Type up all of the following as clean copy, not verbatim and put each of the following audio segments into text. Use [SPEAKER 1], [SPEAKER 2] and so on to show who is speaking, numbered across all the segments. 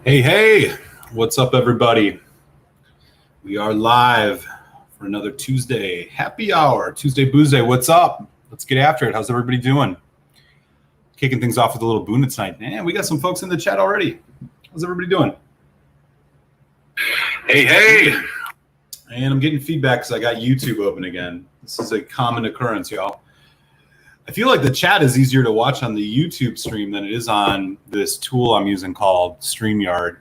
[SPEAKER 1] Hey, what's up, everybody? We are live for another Tuesday happy hour, Tuesday Booze Day. What's up? Let's get after it. How's everybody doing? Kicking things off with a little Boona tonight. Man, we got some folks in the chat already. How's everybody doing? Hey. And I'm getting feedback because I got YouTube open again. This is a common occurrence, y'all. I feel like the chat is easier to watch on the YouTube stream than it is on this tool I'm using called StreamYard,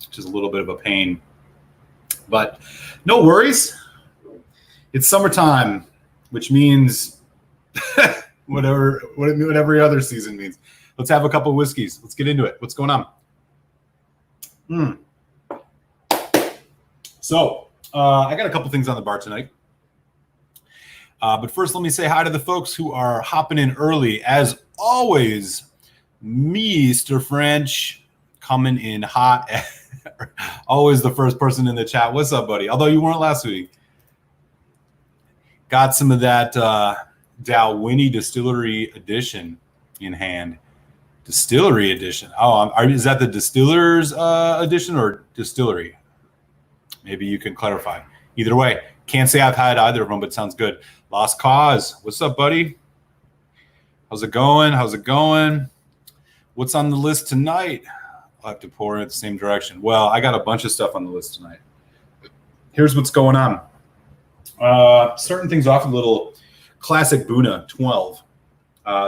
[SPEAKER 1] which is a little bit of a pain. But no worries. It's summertime, which means whatever every other season means. Let's have a couple of whiskeys. Let's get into it. What's going on? So I got a couple things on the bar tonight. But first, let me say hi to the folks who are hopping in early. As always, Mr. French coming in hot. Always the first person in the chat. What's up, buddy? Although you weren't last week. Got some of that Dalwhinnie Distillery Edition in hand. Distillery Edition. Oh, is that the Distiller's Edition or Distillery? Maybe you can clarify. Either way, can't say I've had either of them, but sounds good. Lost Cause. What's up, buddy? How's it going? What's on the list tonight? I'll have to pour in the same direction. Well, I got a bunch of stuff on the list tonight. Here's what's going on. Starting things off with a little classic Boona 12.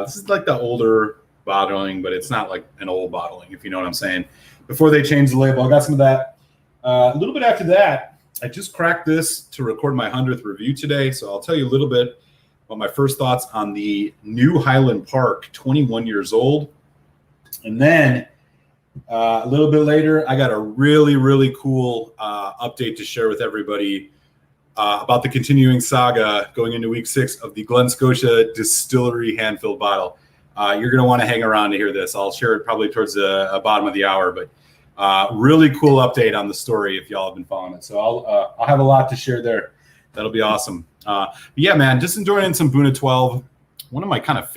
[SPEAKER 1] This is like the older bottling, but it's not like an old bottling, if you know what I'm saying. Before they changed the label, I got some of that. A little bit after that, I just cracked this to record my 100th review today, so I'll tell you a little bit about my first thoughts on the new Highland Park, 21 years old. And then a little bit later, I got a really, really cool update to share with everybody about the continuing saga going into week 6 of the Glen Scotia Distillery hand-filled bottle. You're going to want to hang around to hear this. I'll share it probably towards the bottom of the hour, but really cool update on the story if y'all have been following it. So I'll have a lot to share there. That'll be awesome. But yeah, man, just enjoying some Boona 12. One of my kind of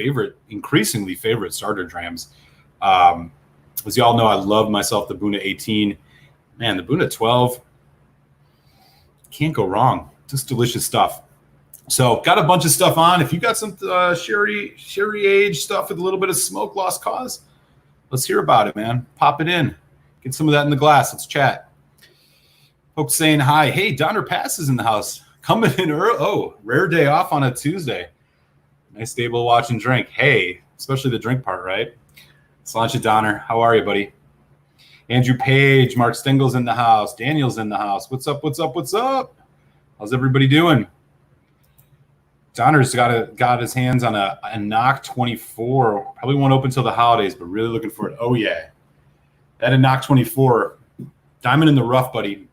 [SPEAKER 1] increasingly favorite starter drams. As y'all know, I love myself the Boona 18. Man, the Boona 12 can't go wrong. Just delicious stuff. So got a bunch of stuff on. If you got some sherry aged stuff with a little bit of smoke, Lost Cause, let's hear about it, man. Pop it in. Get some of that in the glass. Let's chat. Folks saying hi. Hey, Donner Pass is in the house. Coming in early. Oh, rare day off on a Tuesday. Nice day to watch and drink. Hey, especially the drink part, right? Slancha Donner. How are you, buddy? Andrew Page. Mark Stengel's in the house. Daniel's in the house. What's up? How's everybody doing? Donner's got his hands on a Knock 24. Probably won't open until the holidays, but really looking for it. Oh, yeah. That a Knock 24, diamond in the rough, buddy.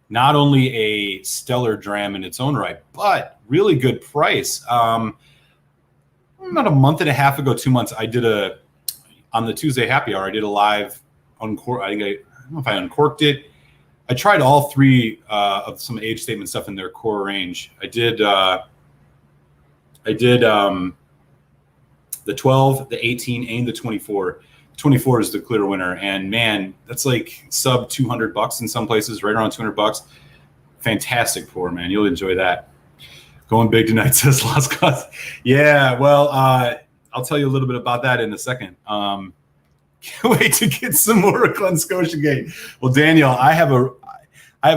[SPEAKER 1] Not only a stellar dram in its own right, but really good price. About a month and a half ago, 2 months, I did on the Tuesday happy hour, I did a live uncork. I don't know if I uncorked it. I tried all three of some age statement stuff in their core range. I did the 12, the 18, and the 24. 24 is the clear winner, and man, that's like sub $200 in some places, right around $200. Fantastic pour, man. You'll enjoy that. Going big tonight, says Lost Cause. Yeah, well, I'll tell you a little bit about that in a second. Can't wait to get some more Glen Scotia Gate. Well, Daniel, I have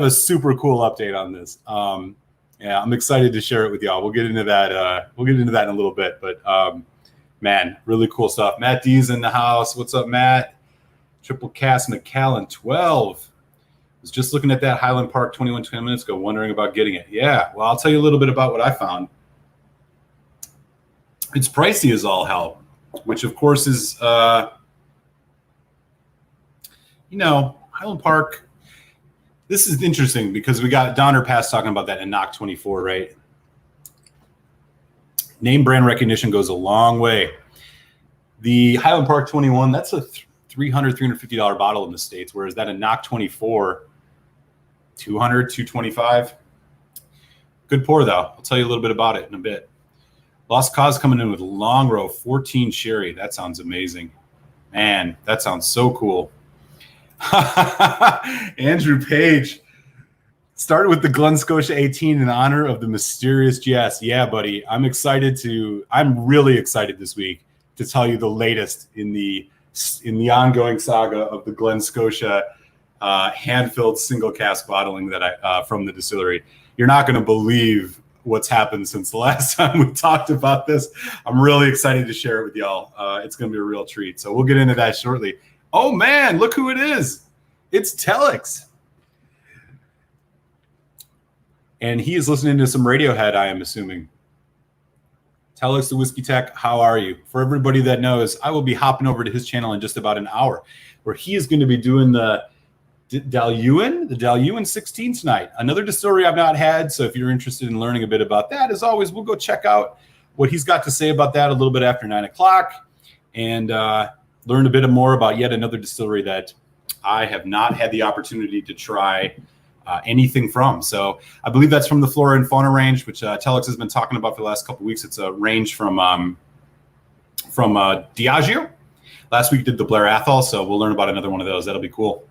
[SPEAKER 1] a super cool update on this. Yeah, I'm excited to share it with y'all. We'll get into that. In a little bit, but. Man, really cool stuff. Matt D's in the house. What's up, Matt? Triple Cast McAllen 12. Was just looking at that Highland Park 21 minutes ago, wondering about getting it. Yeah, well, I'll tell you a little bit about what I found. It's pricey as all hell, which of course is, Highland Park. This is interesting because we got Donner Pass talking about that in Knock 24, right? Name brand recognition goes a long way. The Highland Park 21, that's a $350 bottle in the States, whereas that a Knock 24, $200, $225. Good pour, though. I'll tell you a little bit about it in a bit. Lost Cause coming in with long row 14 sherry. That sounds amazing. Man, that sounds so cool. Andrew Page started with the Glen Scotia 18 in honor of the mysterious Jess. Yeah, buddy. I'm really excited this week to tell you the latest in the ongoing saga of the Glen Scotia hand-filled single cask bottling that I from the distillery. You're not going to believe what's happened since the last time we talked about this. I'm really excited to share it with y'all. It's going to be a real treat. So we'll get into that shortly. Oh man, look who it is. It's Telex. And he is listening to some Radiohead, I am assuming. Telex the Whiskey Tech, how are you? For everybody that knows, I will be hopping over to his channel in just about an hour, where he is going to be doing the Dalyuen 16 tonight. Another distillery I've not had, so if you're interested in learning a bit about that, as always, we'll go check out what he's got to say about that a little bit after 9 o'clock and learn a bit more about yet another distillery that I have not had the opportunity to try anything from. So I believe that's from the Flora and Fauna range, which Telex has been talking about for the last couple of weeks. It's a range from Diageo. Last week did the Blair Athol, so we'll learn about another one of those. That'll be cool.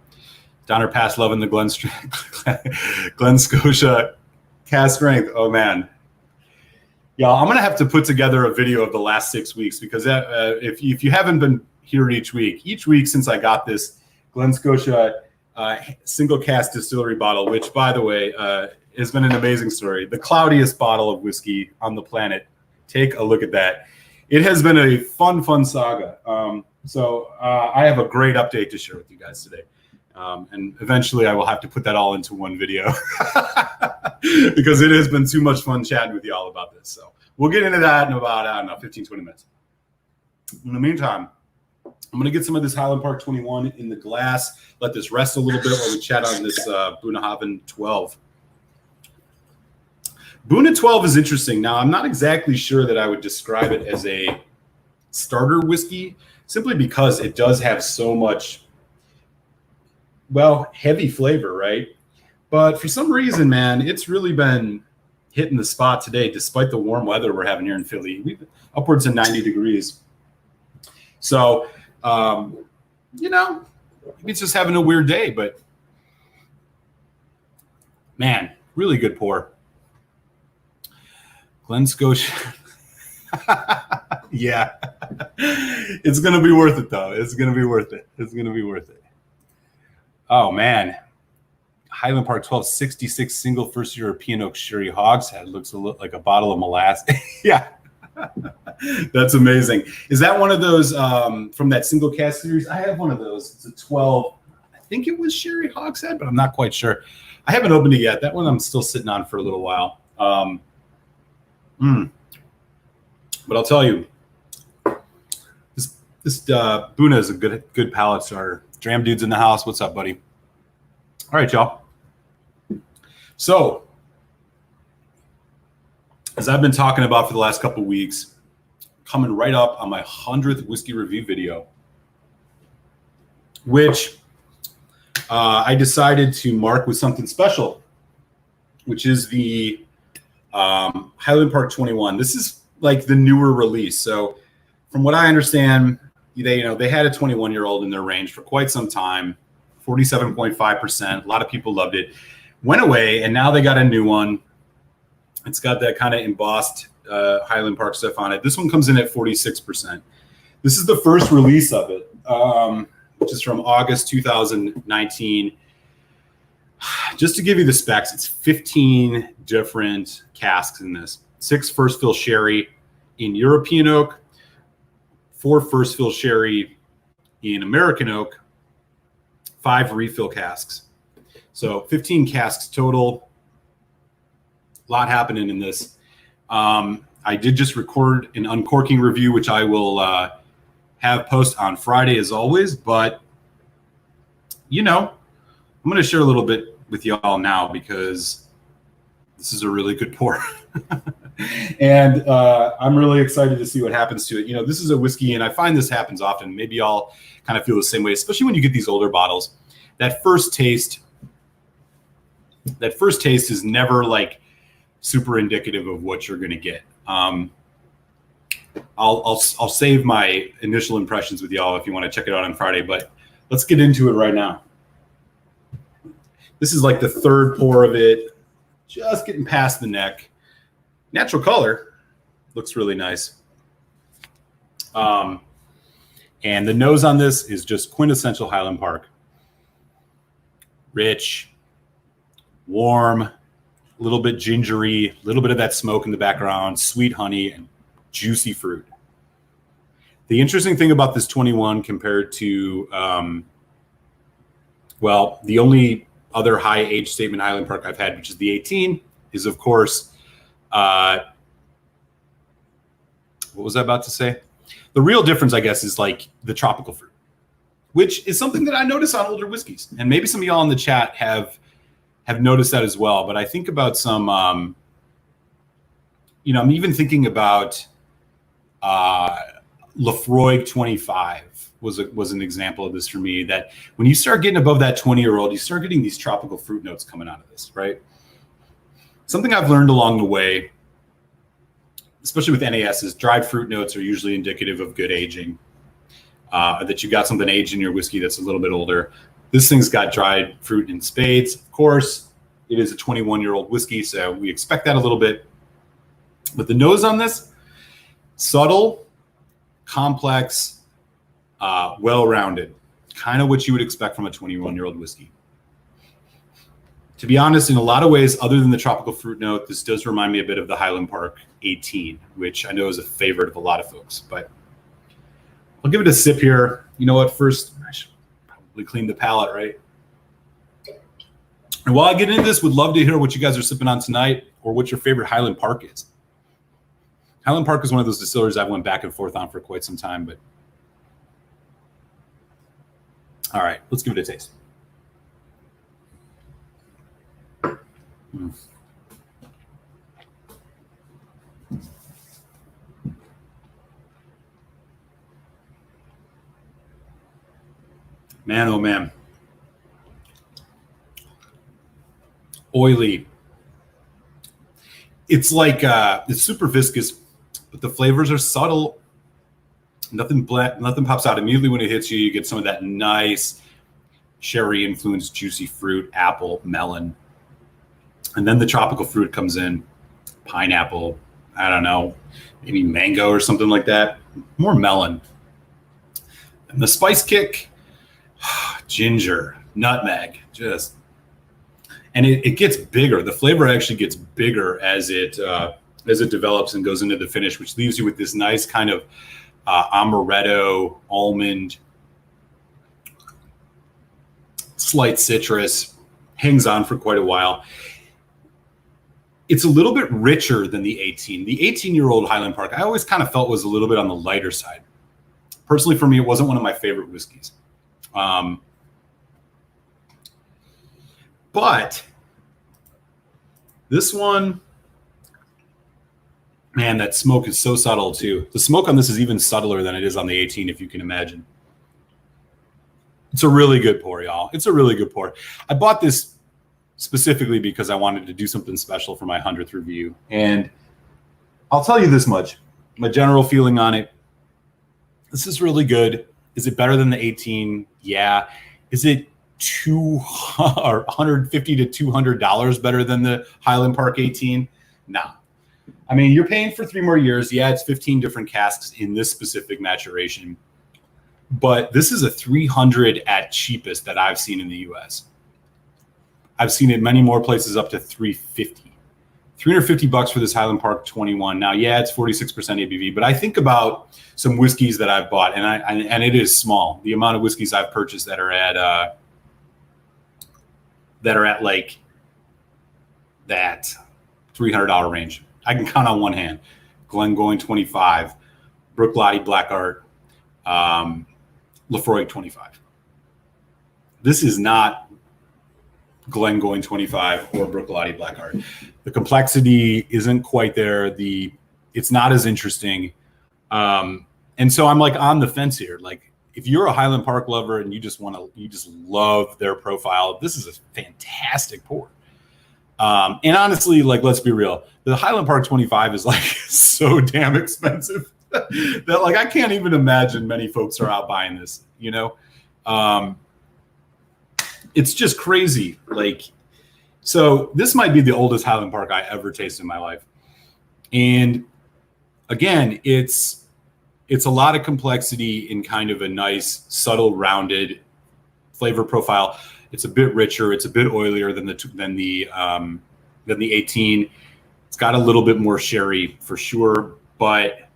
[SPEAKER 1] Donner Pass loving the Glen Scotia cask strength. Oh man. Yeah, I'm gonna have to put together a video of the last 6 weeks because if you haven't been here each week since I got this Glen Scotia single cask distillery bottle, which by the way has been an amazing story. The cloudiest bottle of whiskey on the planet. Take a look at that. It has been a fun saga. So I have a great update to share with you guys today. And eventually I will have to put that all into one video because it has been too much fun chatting with y'all about this. So we'll get into that in about, I don't know, 15, 20 minutes. In the meantime, I'm going to get some of this Highland Park 21 in the glass, let this rest a little bit while we chat on this Bunnahabhain 12. Bunna 12 is interesting. Now, I'm not exactly sure that I would describe it as a starter whiskey simply because it does have so much heavy flavor, right? But for some reason, man, it's really been hitting the spot today, despite the warm weather we're having here in Philly. We've upwards of 90 degrees. So, maybe it's just having a weird day, but man, really good pour. Glen Scotia. Yeah. It's going to be worth it, though. It's going to be worth it. Oh, man. Highland Park 1266 single first European oak sherry hogshead. Looks like a bottle of molasses. Yeah. That's amazing. Is that one of those from that single cask series? I have one of those. It's a 12. I think it was sherry hogshead, but I'm not quite sure. I haven't opened it yet. That one I'm still sitting on for a little while. But I'll tell you, this Bunna is a good palate starter. Dram dude's in the house. What's up, buddy? All right, y'all. So, as I've been talking about for the last couple of weeks, coming right up on my 100th whiskey review video, which I decided to mark with something special, which is the Highland Park 21. This is like the newer release. So, from what I understand, they had a 21-year-old in their range for quite some time, 47.5%. A lot of people loved it. Went away, and now they got a new one. It's got that kind of embossed Highland Park stuff on it. This one comes in at 46%. This is the first release of it, which is from August 2019. Just to give you the specs, it's 15 different casks in this. 6 first fill sherry in European oak, 4 first fill sherry in American oak, 5 refill casks. So 15 casks total. A lot happening in this. I did just record an uncorking review, which I will have post on Friday as always. But, I'm going to share a little bit with y'all now because this is a really good pour. And I'm really excited to see what happens to it. This is a whiskey, and I find this happens often. Maybe y'all kind of feel the same way, especially when you get these older bottles. That first taste is never like super indicative of what you're going to get. I'll save my initial impressions with y'all if you want to check it out on Friday, but let's get into it right now. This is like the third pour of it, just getting past the neck. Natural color, looks really nice. And the nose on this is just quintessential Highland Park. Rich, warm, a little bit gingery, a little bit of that smoke in the background, sweet honey, and juicy fruit. The interesting thing about this 21 compared to, well, the only other high age statement Highland Park I've had, which is the 18, is of course, what was I about to say? The real difference, I guess, is like the tropical fruit, which is something that I notice on older whiskeys. And maybe some of y'all in the chat have noticed that as well. But I think about some, I'm even thinking about Lafroig 25 was an example of this for me, that when you start getting above that 20-year-old, you start getting these tropical fruit notes coming out of this, right? Something I've learned along the way, especially with NAS, is dried fruit notes are usually indicative of good aging, that you got something aged in your whiskey that's a little bit older. This thing's got dried fruit in spades. Of course, it is a 21-year-old whiskey, so we expect that a little bit. But the nose on this, subtle, complex, well-rounded, kind of what you would expect from a 21-year-old whiskey. To be honest, in a lot of ways, other than the tropical fruit note, this does remind me a bit of the Highland Park 18, which I know is a favorite of a lot of folks. But I'll give it a sip here. You know what? First, I should probably clean the palate, right? And while I get into this, would love to hear what you guys are sipping on tonight, or what your favorite Highland Park is. Highland Park is one of those distilleries I've went back and forth on for quite some time, but all right, let's give it a taste. Man, oh man. Oily. It's like, it's super viscous, but the flavors are subtle. Nothing pops out immediately when it hits you. You get some of that nice sherry influenced juicy fruit, apple, melon. And then the tropical fruit comes in, pineapple, I don't know, maybe mango or something like that. More melon. And the spice kick, ginger, nutmeg, just, and it gets bigger. The flavor actually gets bigger as it develops and goes into the finish, which leaves you with this nice kind of amaretto, almond, slight citrus, hangs on for quite a while. It's a little bit richer than the 18. The 18-year-old Highland Park, I always kind of felt was a little bit on the lighter side. Personally, for me, it wasn't one of my favorite whiskeys. But this one, man, that smoke is so subtle too. The smoke on this is even subtler than it is on the 18, if you can imagine. It's a really good pour, y'all. It's a really good pour. I bought this specifically because I wanted to do something special for my 100th review. And I'll tell you this much. My general feeling on it, this is really good. Is it better than the 18? Yeah. Is it $150 to $200 better than the Highland Park 18? Nah. I mean, you're paying for 3 more years. Yeah, it's 15 different casks in this specific maturation. But this is a 300 at cheapest that I've seen in the US. I've seen it many more places up to 350. $350 for this Highland Park 21. Now, yeah, it's 46% ABV, but I think about some whiskeys that I've bought, and it is small. The amount of whiskeys I've purchased that are at like that $300 range. I can count on one hand. Glen 25, Bruichladdich Black Art, Lafroig 25. This is not Glen 25 or Bruichladdich Black Art. The complexity isn't quite there. It's not as interesting. And so I'm like on the fence here. Like, if you're a Highland Park lover and you just love their profile, this is a fantastic pour. And honestly, like, let's be real, the Highland Park 25 is like so damn expensive that like I can't even imagine many folks are out buying this, you know. It's just crazy. Like, Like, so this might be the oldest Highland Park I ever tasted in my life. And again, it's a lot of complexity in kind of a nice, subtle, rounded flavor profile. It's a bit richer. It's a bit oilier than the 18. It's got a little bit more sherry for sure, but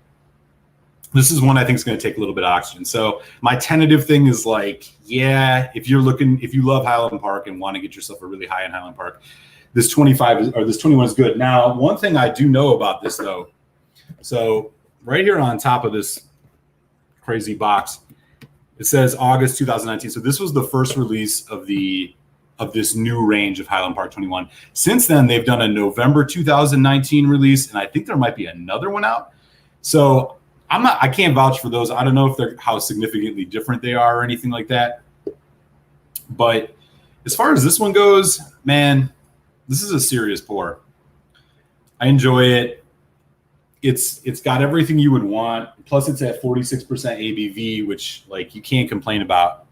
[SPEAKER 1] this is one I think is going to take a little bit of oxygen. So my tentative thing is like, yeah, if you love Highland Park and want to get yourself a really high in Highland Park, this 21 is good. Now, one thing I do know about this though, so right here on top of this crazy box, it says August 2019. So this was the first release of this new range of Highland Park 21. Since then, they've done a November 2019 release, and I think there might be another one out. So I can't vouch for those. I don't know if they're how significantly different they are or anything like that. But as far as this one goes, man, this is a serious pour. I enjoy it. It's got everything you would want. Plus, it's at 46% ABV, which like you can't complain about.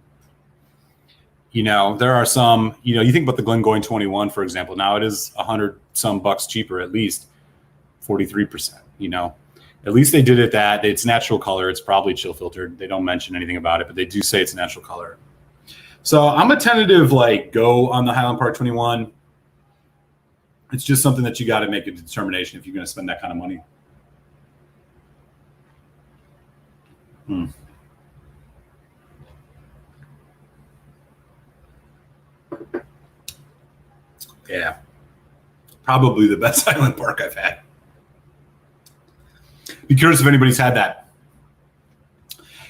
[SPEAKER 1] You know, there are some. You know, you think about the Glen 21, for example. Now it is $100 some bucks cheaper, at least 43%. You know, at least they did it that it's natural color. It's probably chill filtered. They don't mention anything about it, but they do say it's natural color. So I'm a tentative like go on the Highland Park 21. It's just something that you got to make a determination if you're going to spend that kind of money. Yeah, probably the best Highland Park I've had. Be curious if anybody's had that.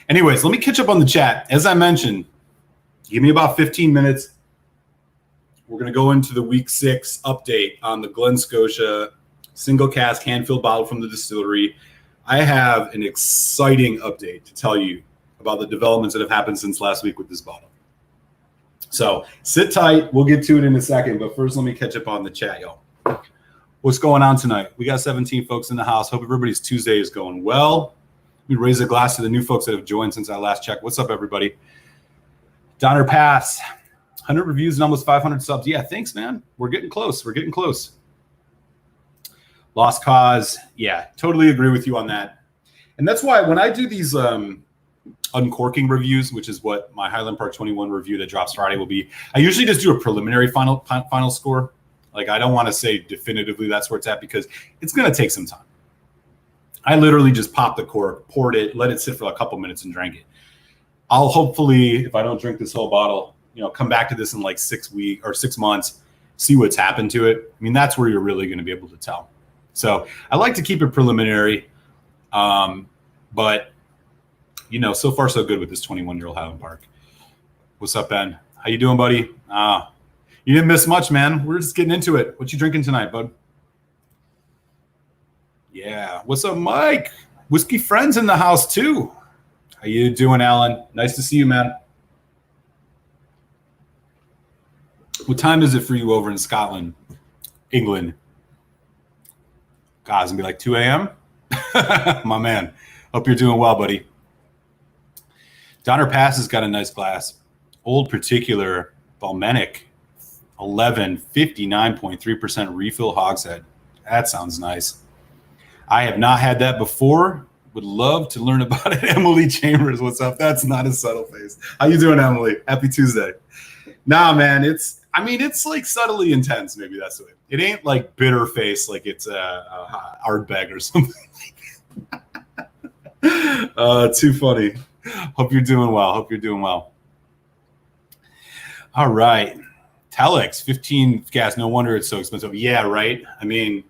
[SPEAKER 1] Anyways, let me catch up on the chat. As I mentioned, give me about 15 minutes. We're going to go into the week 6 update on the Glen Scotia single cask hand-filled bottle from the distillery. I have an exciting update to tell you about the developments that have happened since last week with this bottle. So sit tight. We'll get to it in a second. But first, let me catch up on the chat, y'all. What's going on tonight? We got 17 folks in the house. Hope everybody's Tuesday is going well. We raise a glass to the new folks that have joined since I last checked. What's up, everybody? Donner Pass, 100 reviews and almost 500 subs. Yeah, thanks, man. We're getting close. We're getting close. Lost Cause. Yeah, totally agree with you on that. And that's why when I do these uncorking reviews, which is what my Highland Park 21 review that drops Friday will be, I usually just do a preliminary final score. Like, I don't want to say definitively that's where it's at because it's going to take some time. I literally just popped the cork, poured it, let it sit for a couple minutes and drank it. I'll hopefully, if I don't drink this whole bottle, come back to this in like 6 weeks or 6 months, see what's happened to it. I mean, that's where you're really going to be able to tell. So I like to keep it preliminary. But, so far so good with this 21-year-old Highland Park. What's up, Ben? How you doing, buddy? You didn't miss much, man. We're just getting into it. What you drinking tonight, bud? Yeah. What's up, Mike? Whiskey friends in the house, too. How you doing, Alan? Nice to see you, man. What time is it for you over in Scotland, England? God, it's going to be like 2 a.m.? My man. Hope you're doing well, buddy. Donner Pass has got a nice glass. Old Particular Balmenic 11, 59.3% refill hogshead. That sounds nice. I have not had that before. Would love to learn about it. Emily Chambers, what's up? That's not a subtle face. How you doing, Emily? Happy Tuesday. Nah, man, it's like subtly intense. Maybe that's the way. It ain't like bitter face like it's a Ardbeg or something like that. Too funny. Hope you're doing well. All right. Telex, 15 casks. No wonder it's so expensive. Yeah, right. I mean,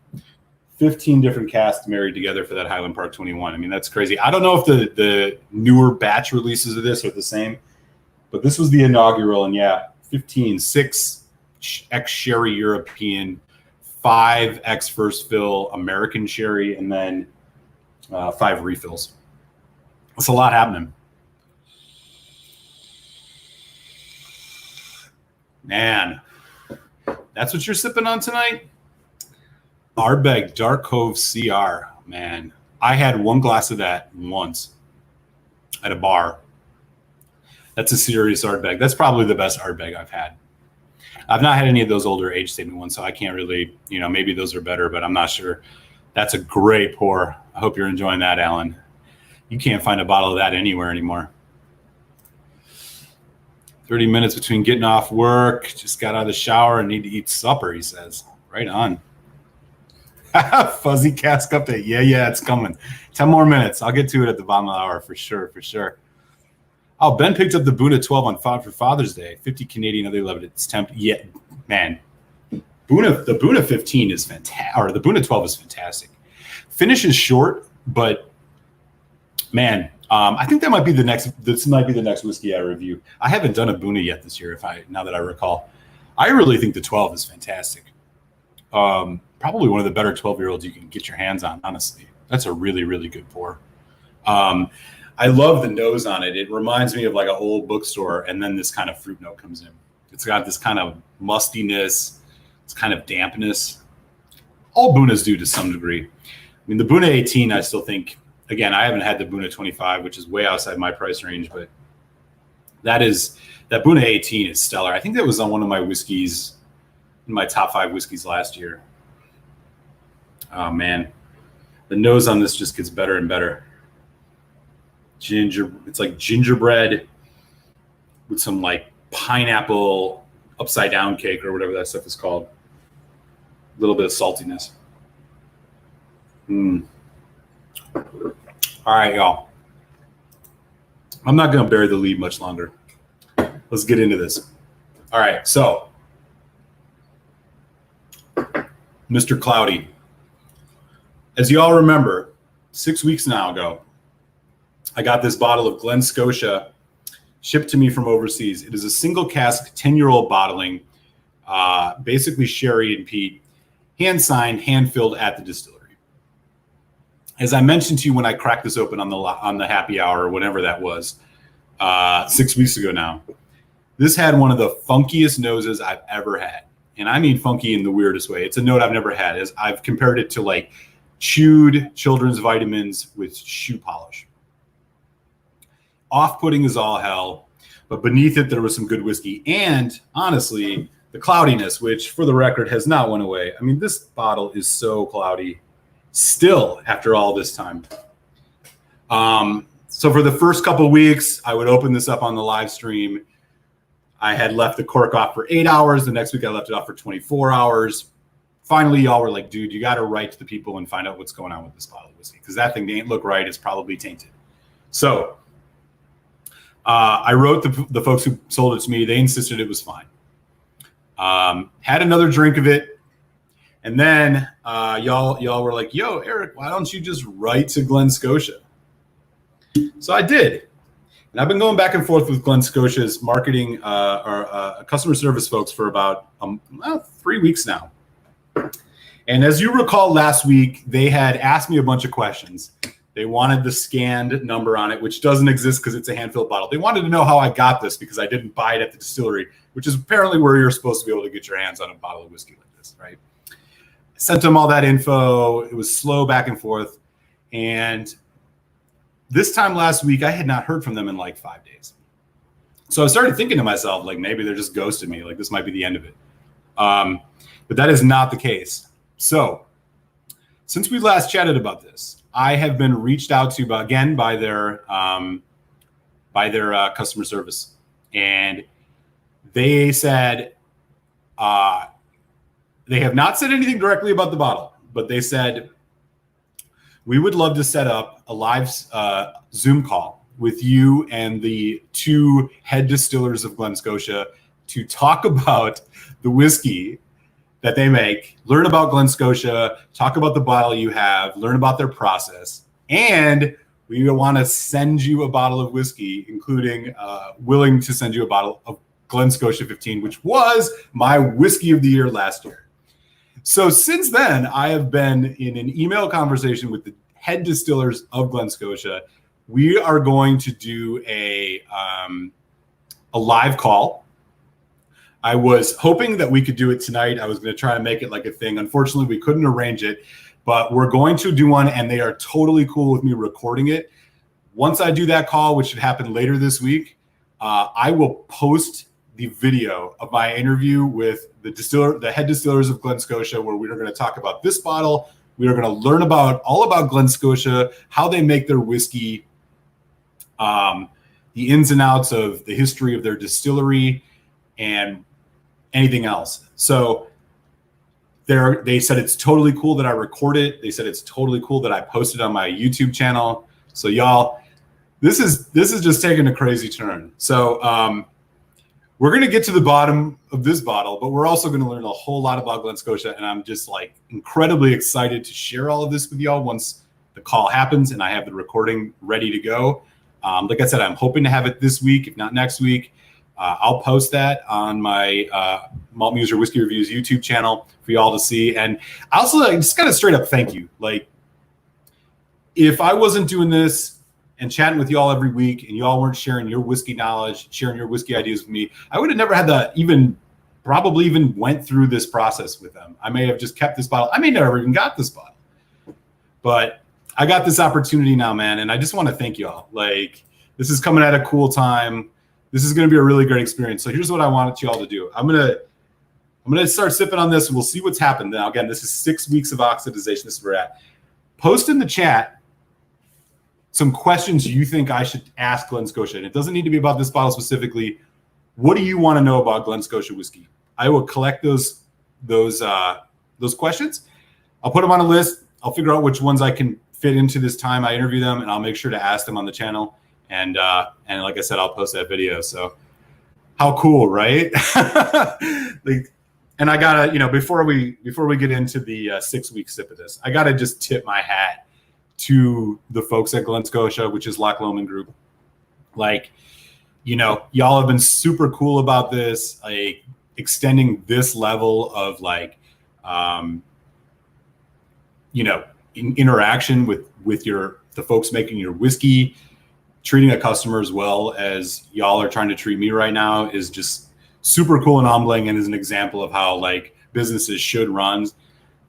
[SPEAKER 1] 15 different casks married together for that Highland Park 21. I mean, that's crazy. I don't know if the newer batch releases of this are the same, but this was the inaugural. And yeah, 15, 6 X Sherry European, 5 X First Fill American Sherry, and then 5 refills. That's a lot happening. Man, that's what you're sipping on tonight? Ardbeg Dark Cove CR. Man, I had one glass of that once at a bar. That's a serious Ardbeg. That's probably the best Ardbeg I've had. I've not had any of those older age statement ones, so I can't really, maybe those are better, but I'm not sure. That's a great pour. I hope you're enjoying that, Alan. You can't find a bottle of that anywhere anymore. 30 minutes between getting off work. Just got out of the shower and need to eat supper, he says. Right on. Fuzzy cask update. Yeah, it's coming. 10 more minutes. I'll get to it at the bottom of the hour for sure. Oh, Ben picked up the Buna 12 for Father's Day. 50 Canadian, other 11. It's tempting. Yeah, man. The Buna 15 is fantastic, or the Buna 12 is fantastic. Finish is short, but man, I think that might be the next. This might be the next whiskey I review. I haven't done a Buna yet this year. Now that I recall, I really think the 12 is fantastic. Probably one of the better 12-year-olds you can get your hands on. Honestly, that's a really, really good pour. I love the nose on it. It reminds me of like an old bookstore, and then this kind of fruit note comes in. It's got this kind of mustiness, it's kind of dampness. All Bunas do to some degree. I mean, the Buna 18, I still think. Again, I haven't had the Buna 25, which is way outside my price range, but that Buna 18 is stellar. I think that was on one of my whiskeys, in my top 5 whiskeys last year. Oh man, the nose on this just gets better and better. It's like gingerbread with some like pineapple upside down cake or whatever that stuff is called. A little bit of saltiness. All right, y'all. I'm not going to bury the lead much longer. Let's get into this. All right, so Mr. Cloudy. As you all remember, 6 weeks now ago, I got this bottle of Glen Scotia shipped to me from overseas. It is a single cask, 10-year-old bottling, basically sherry and peat, hand-signed, hand-filled at the distillery. As I mentioned to you when I cracked this open on the happy hour or whenever that was, 6 weeks ago now, this had one of the funkiest noses I've ever had. And I mean funky in the weirdest way. It's a note I've never had. I've compared it to like chewed children's vitamins with shoe polish. Off-putting as all hell, but beneath it, there was some good whiskey. And honestly, the cloudiness, which for the record has not went away. I mean, this bottle is so cloudy still after all this time. So for the first couple of weeks, I would open this up on the live stream. I had left the cork off for 8 hours. The next week, I left it off for 24 hours. Finally, y'all were like, dude, you got to write to the people and find out what's going on with this bottle of whiskey, because that thing didn't look right. It's probably tainted. So I wrote the folks who sold it to me. They insisted it was fine. Had another drink of it. And then y'all were like, yo, Eric, why don't you just write to Glen Scotia? So I did. And I've been going back and forth with Glen Scotia's marketing or customer service folks for about 3 weeks now. And as you recall last week, they had asked me a bunch of questions. They wanted the scanned number on it, which doesn't exist because it's a hand-filled bottle. They wanted to know how I got this because I didn't buy it at the distillery, which is apparently where you're supposed to be able to get your hands on a bottle of whiskey like this, right? I sent them all that info. It was slow back and forth. And this time last week, I had not heard from them in like 5 days. So I started thinking to myself, like, maybe they're just ghosting me. Like, this might be the end of it. But that is not the case. So since we last chatted about this, I have been reached out to again by their customer service, and they said they have not said anything directly about the bottle, but they said we would love to set up a live Zoom call with you and the 2 head distillers of Glen Scotia to talk about the whiskey that they make, learn about Glen Scotia, talk about the bottle you have, learn about their process, and we want to send you a bottle of whiskey, including willing to send you a bottle of Glen Scotia 15, which was my whiskey of the year last year. So since then, I have been in an email conversation with the head distillers of Glen Scotia. We are going to do a live call. I was hoping that we could do it tonight. I was going to try to make it like a thing. Unfortunately, we couldn't arrange it, but we're going to do one, and they are totally cool with me recording it. Once I do that call, which should happen later this week, I will post the video of my interview with the head distillers of Glen Scotia, where we are going to talk about this bottle. We are going to learn all about Glen Scotia, how they make their whiskey, the ins and outs of the history of their distillery, and anything else. So they said it's totally cool that I record it. They said it's totally cool that I post it on my YouTube channel. So y'all, this is just taking a crazy turn. So we're going to get to the bottom of this bottle, but we're also going to learn a whole lot about Glen Scotia. And I'm just like incredibly excited to share all of this with y'all once the call happens and I have the recording ready to go. Like I said, I'm hoping to have it this week, if not next week. I'll post that on my Malt Muser Whiskey Reviews YouTube channel for y'all to see. And I also just kind of straight up thank you. Like, if I wasn't doing this and chatting with y'all every week and y'all weren't sharing your whiskey knowledge, sharing your whiskey ideas with me, I would have never had probably even went through this process with them. I may have just kept this bottle. I may never even got this bottle. But I got this opportunity now, man. And I just want to thank y'all. Like, this is coming at a cool time. This is going to be a really great experience. So here's what I wanted y'all to do. I'm gonna start sipping on this, and we'll see what's happened. Now, again, this is 6 weeks of oxidization. This is where we're at. Post in the chat some questions you think I should ask Glen Scotia. And it doesn't need to be about this bottle specifically. What do you want to know about Glen Scotia whiskey? I will collect those questions. I'll put them on a list. I'll figure out which ones I can fit into this time I interview them, and I'll make sure to ask them on the channel. And like I said, I'll post that video. So how cool, right? And I gotta, before we get into the 6 week sip of this, I gotta just tip my hat to the folks at Glen Scotia, which is Loch Lomond Group. Like, y'all have been super cool about this, like extending this level of interaction with the folks making your whiskey. Treating a customer as well as y'all are trying to treat me right now is just super cool and humbling, and is an example of how like businesses should run.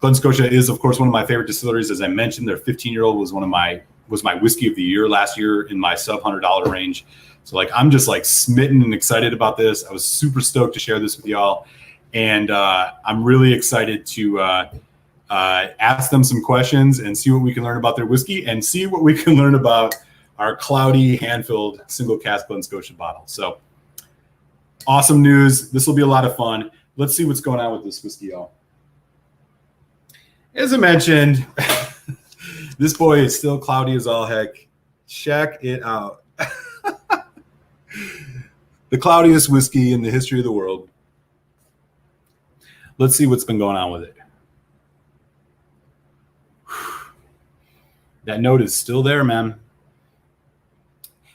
[SPEAKER 1] Glen Scotia is, of course, one of my favorite distilleries. As I mentioned, their 15-year-old was my whiskey of the year last year in my sub $100 range. So like, I'm just like smitten and excited about this. I was super stoked to share this with y'all, and I'm really excited to ask them some questions and see what we can learn about their whiskey and see what we can learn about our cloudy hand-filled single cask Glen Scotia bottle. So awesome news. This will be a lot of fun. Let's see what's going on with this whiskey, y'all. As I mentioned, this boy is still cloudy as all heck. Check it out. The cloudiest whiskey in the history of the world. Let's see what's been going on with it. That note is still there, man.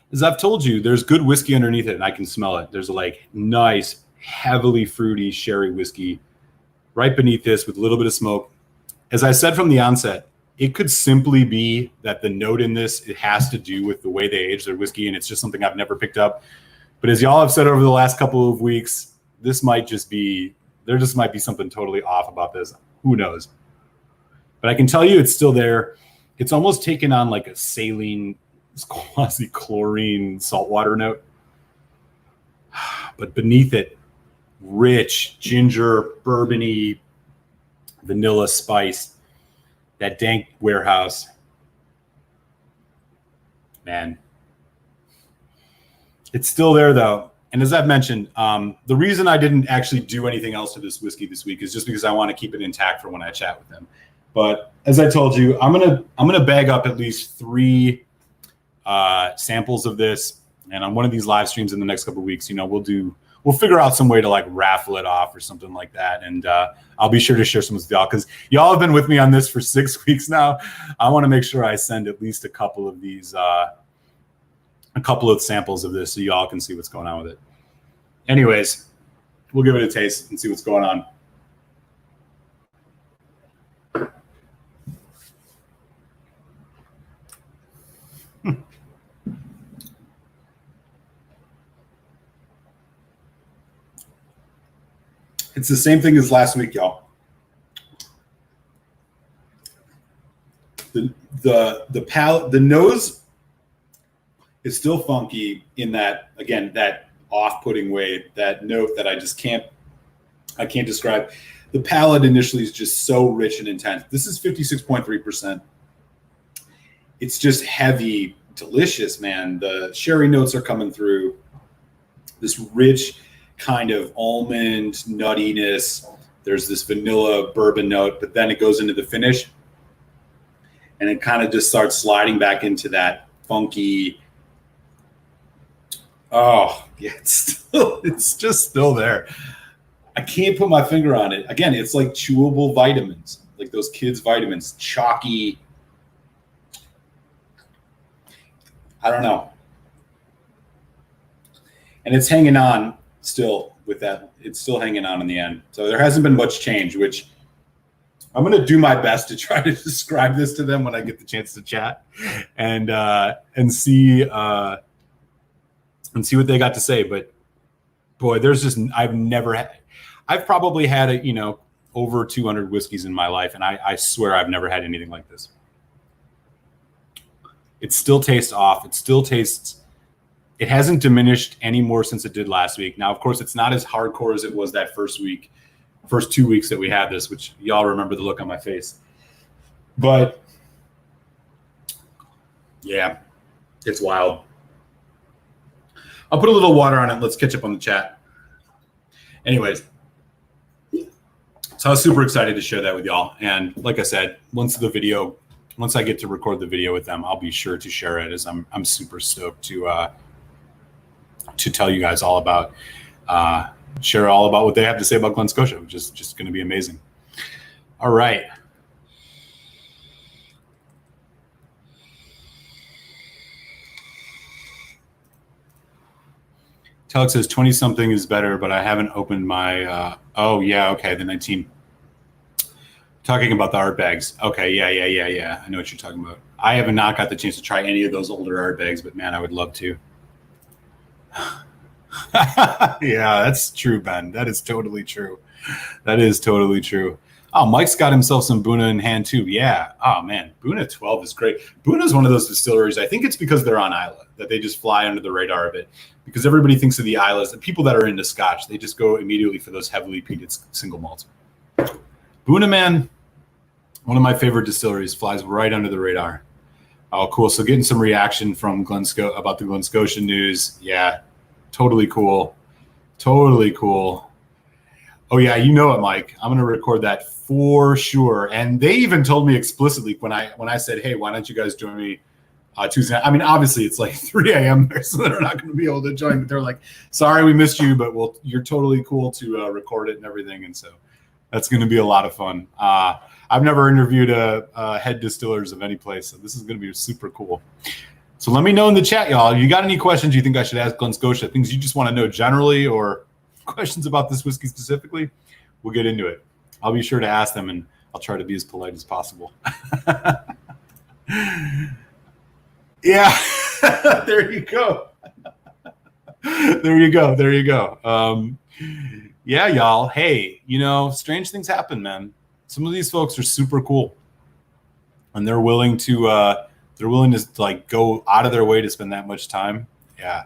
[SPEAKER 1] As I've told you, there's good whiskey underneath it, and I can smell it. There's a nice, heavily fruity sherry whiskey right beneath this with a little bit of smoke. As I said from the onset, it could simply be that the note in this, it has to do with the way they age their whiskey, and it's just something I've never picked up. But as y'all have said over the last couple of weeks, there just might be something totally off about this. Who knows? But I can tell you it's still there. It's almost taken on like a saline, quasi-chlorine saltwater note. But beneath it, rich ginger, bourbony, vanilla spice, that dank warehouse. Man, it's still there though. And as I've mentioned, the reason I didn't actually do anything else to this whiskey this week is just because I want to keep it intact for when I chat with them. But as I told you, I'm gonna bag up at least 3 samples of this, and on one of these live streams in the next couple of weeks, we'll figure out some way to like raffle it off or something like that, and I'll be sure to share some with y'all, because y'all have been with me on this for 6 weeks now. I want to make sure I send at least a couple of these, a couple of samples of this, so y'all can see what's going on with it. Anyways, we'll give it a taste and see what's going on. It's the same thing as last week, y'all. The nose is still funky in that, again, that off-putting way, that note that I can't describe. The palate initially is just so rich and intense. This is 56.3%. It's just heavy, delicious, man. The sherry notes are coming through. This rich kind of almond nuttiness. There's this vanilla bourbon note, but then it goes into the finish and it kind of just starts sliding back into that funky. Oh, yeah, it's just still there. I can't put my finger on it. Again, it's like chewable vitamins, like those kids' vitamins, chalky. I don't know. And it's hanging on still with that. It's still hanging on in the end. So there hasn't been much change, which I'm going to do my best to try to describe this to them when I get the chance to chat and see what they got to say. But boy, I've probably had over 200 whiskeys in my life, and I swear I've never had anything like this. It still tastes off. It hasn't diminished any more since it did last week. Now, of course, it's not as hardcore as it was that first 2 weeks that we had this, which y'all remember the look on my face. But yeah, it's wild. I'll put a little water on it. Let's catch up on the chat. Anyways, so I was super excited to share that with y'all. And like I said, once I get to record the video with them, I'll be sure to share it, as I'm super stoked to tell you guys all about, share all about what they have to say about Glen Scotia, which is just going to be amazing. All right. Telex says 20 something is better, but I haven't opened my, oh yeah. Okay. The 19. Talking about the art bags. Okay. Yeah. I know what you're talking about. I have not got the chance to try any of those older art bags, but man, I would love to. Yeah, that's true, Ben. That is totally true. Oh, Mike's got himself some Buna in hand too. Yeah. Oh man, Buna 12 is great. Buna is one of those distilleries. I think it's because they're on Isla that they just fly under the radar a bit, because everybody thinks of the Islas. The people that are into Scotch, they just go immediately for those heavily peated single malts. Buna, man, one of my favorite distilleries, flies right under the radar. Oh, cool. So getting some reaction from about the Glen Scotia news. Yeah, totally cool. Oh yeah, you know it, Mike. I'm going to record that for sure. And they even told me explicitly when I said, hey, why don't you guys join me Tuesday night? I mean, obviously it's like 3 a.m. there, so they're not going to be able to join. But they're like, sorry, we missed you, but you're totally cool to record it and everything. And so that's going to be a lot of fun. I've never interviewed head distillers of any place, so this is going to be super cool. So let me know in the chat, y'all. If you got any questions you think I should ask Glen Scotia, things you just want to know generally, or questions about this whiskey specifically, we'll get into it. I'll be sure to ask them, and I'll try to be as polite as possible. Yeah, there you go. There you go. Yeah, y'all. Hey, strange things happen, man. Some of these folks are super cool, and they're willing to like go out of their way to spend that much time. Yeah.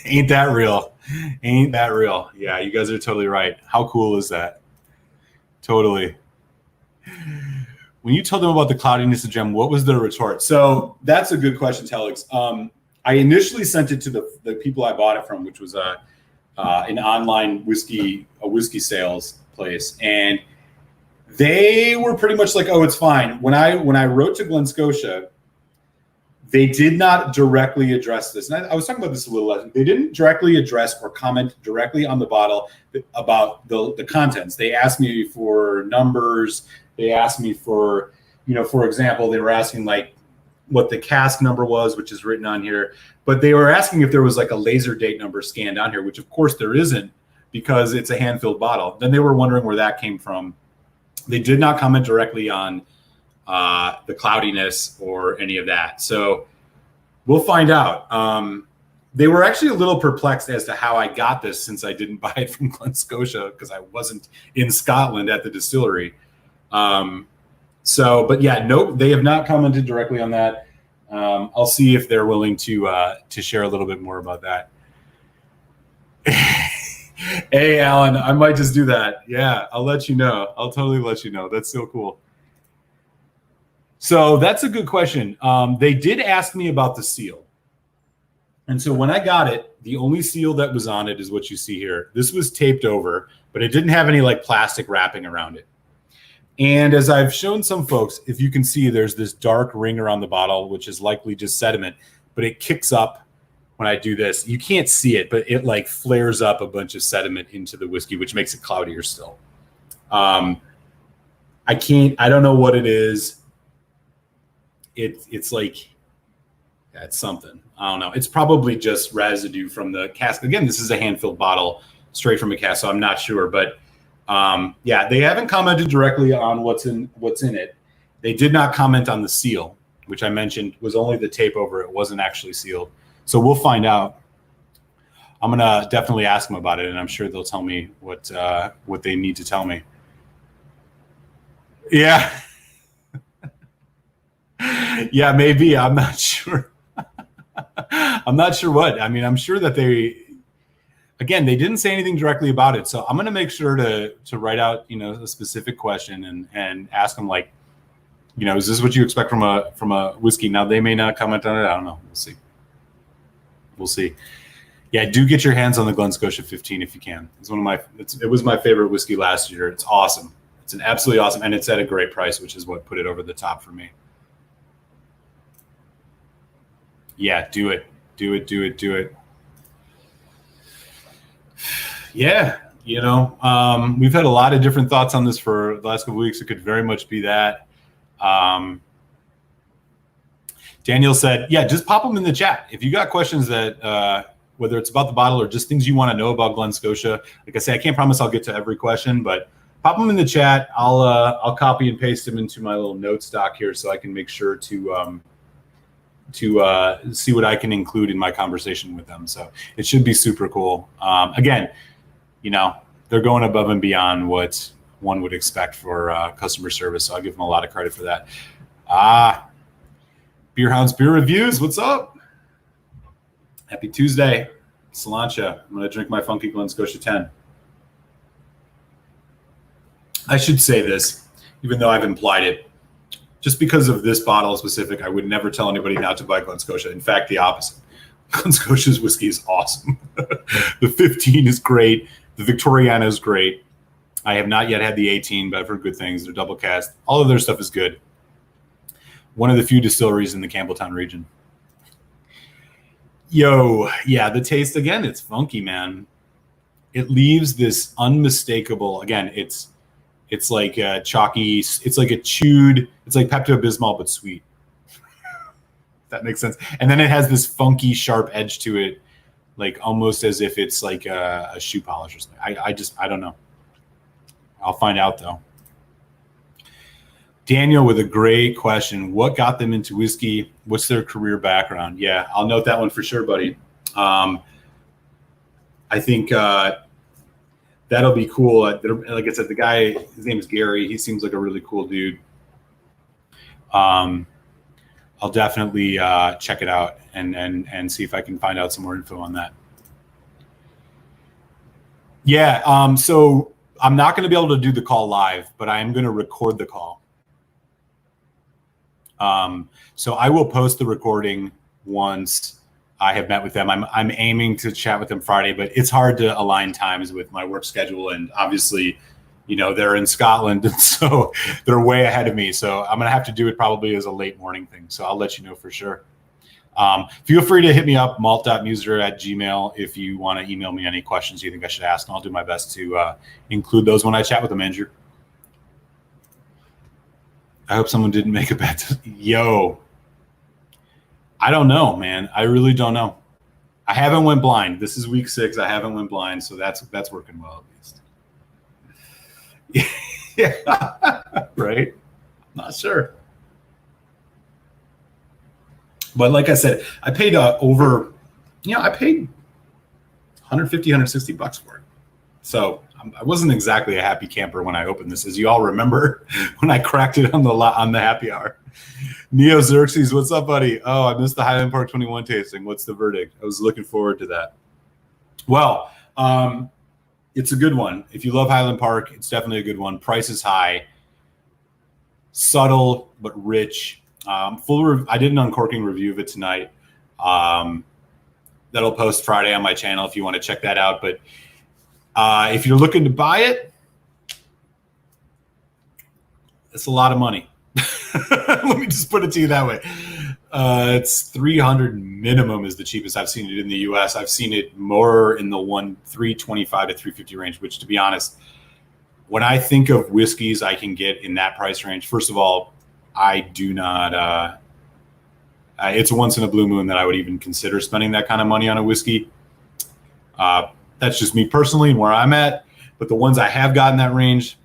[SPEAKER 1] Ain't that real? Yeah, you guys are totally right. How cool is that? Totally. When you told them about the cloudiness of gem, what was their retort? So that's a good question, Telex. I initially sent it to the people I bought it from, which was an online whiskey sales place, and they were pretty much like, "Oh, it's fine." When I wrote to Glen Scotia, they did not directly address this. And I was talking about this a little less. They didn't directly address or comment directly on the bottle about the contents. They asked me for numbers. They asked me for, for example, they were asking like what the cask number was, which is written on here. But they were asking if there was like a laser date number scanned on here, which of course there isn't, because it's a hand-filled bottle. Then they were wondering where that came from. They did not comment directly on the cloudiness or any of that. So we'll find out. They were actually a little perplexed as to how I got this, since I didn't buy it from Glen Scotia because I wasn't in Scotland at the distillery. But yeah, no, they have not commented directly on that. I'll see if they're willing to share a little bit more about that. Hey, Alan, I might just do that. Yeah, I'll let you know. I'll totally let you know. That's so cool. So that's a good question. They did ask me about the seal. And so when I got it, the only seal that was on it is what you see here. This was taped over, but it didn't have any like plastic wrapping around it. And as I've shown some folks, if you can see, there's this dark ring around the bottle, which is likely just sediment, but it kicks up when I do this. You can't see it, but it like flares up a bunch of sediment into the whiskey, which makes it cloudier still. I don't know what it is. It's like, it's something. I don't know. It's probably just residue from the cask. Again, this is a hand-filled bottle straight from a cask, so I'm not sure. But yeah, they haven't commented directly on what's in it. They did not comment on the seal, which I mentioned was only the tape over. It wasn't actually sealed. So we'll find out. I'm gonna definitely ask them about it, and I'm sure they'll tell me what they need to tell me. Yeah. Yeah, maybe. I'm not sure. I'm not sure what. I mean, I'm sure that they didn't say anything directly about it. So I'm going to make sure to write out, a specific question and ask them, like, is this what you expect from a whiskey? Now, they may not comment on it. I don't know. We'll see. Yeah, do get your hands on the Glen Scotia 15 if you can. It was my favorite whiskey last year. It's awesome. It's an absolutely awesome, and it's at a great price, which is what put it over the top for me. Yeah, do it. Yeah, we've had a lot of different thoughts on this for the last couple of weeks. It could very much be that. Daniel said, yeah, just pop them in the chat. If you got questions that, whether it's about the bottle or just things you want to know about Glen Scotia, like I say, I can't promise I'll get to every question, but pop them in the chat. I'll copy and paste them into my little notes doc here so I can make sure to see what I can include in my conversation with them. So it should be super cool. Again, they're going above and beyond what one would expect for customer service. So I'll give them a lot of credit for that. Beer Hounds Beer Reviews, what's up? Happy Tuesday. Cilantro. I'm going to drink my funky Glen Scotia 10. I should say this, even though I've implied it. Just because of this bottle specific, I would never tell anybody not to buy Glen Scotia. In fact, the opposite. Glen Scotia's whiskey is awesome. The 15 is great. The Victoriana is great. I have not yet had the 18, but I've heard good things. They're double cast. All of their stuff is good. One of the few distilleries in the Campbelltown region. Yeah, the taste, again, it's funky, man. It leaves this unmistakable, again, it's like a chalky, it's like Pepto-Bismol, but sweet. That makes sense. And then it has this funky, sharp edge to it, like almost as if it's like a shoe polish or something. I don't know. I'll find out, though. Daniel with a great question. What got them into whiskey? What's their career background? Yeah, I'll note that one for sure, buddy. I think that'll be cool. Like I said, the guy, his name is Gary. He seems like a really cool dude. I'll definitely check it out and see if I can find out some more info on that. Yeah, so I'm not going to be able to do the call live, but I am going to record the call. So I will post the recording once I have met with them. I'm aiming to chat with them Friday, but it's hard to align times with my work schedule. And obviously, they're in Scotland, and so they're way ahead of me. So I'm going to have to do it probably as a late morning thing. So I'll let you know for sure. Feel free to hit me up, malt.muser@gmail.com, if you want to email me any questions you think I should ask, and I'll do my best to include those when I chat with them, Andrew. I hope someone didn't make a bet. I don't know, man. I really don't know. I haven't went blind. This is week 6. I haven't went blind, so that's working well at least. Yeah, right? I'm not sure. But like I said, I paid over, I paid $150, $160 for it. So I wasn't exactly a happy camper when I opened this, as you all remember when I cracked it on the happy hour. Neo Xerxes, what's up, buddy? Oh, I missed the Highland Park 21 tasting. What's the verdict? I was looking forward to that. Well, It's a good one. If you love Highland Park, it's definitely a good one. Price is high, subtle but rich. I did an uncorking review of it tonight. That'll post Friday on my channel if you want to check that out. But if you're looking to buy it, it's a lot of money. Let me just put it to you that way. It's 300 minimum is the cheapest I've seen it in the US. I've seen it more in the 325 to 350 range, which, to be honest, when I think of whiskeys I can get in that price range, first of all, I do not it's a once in a blue moon that I would even consider spending that kind of money on a whiskey. That's just me personally and where I'm at. But the ones I have gotten that range,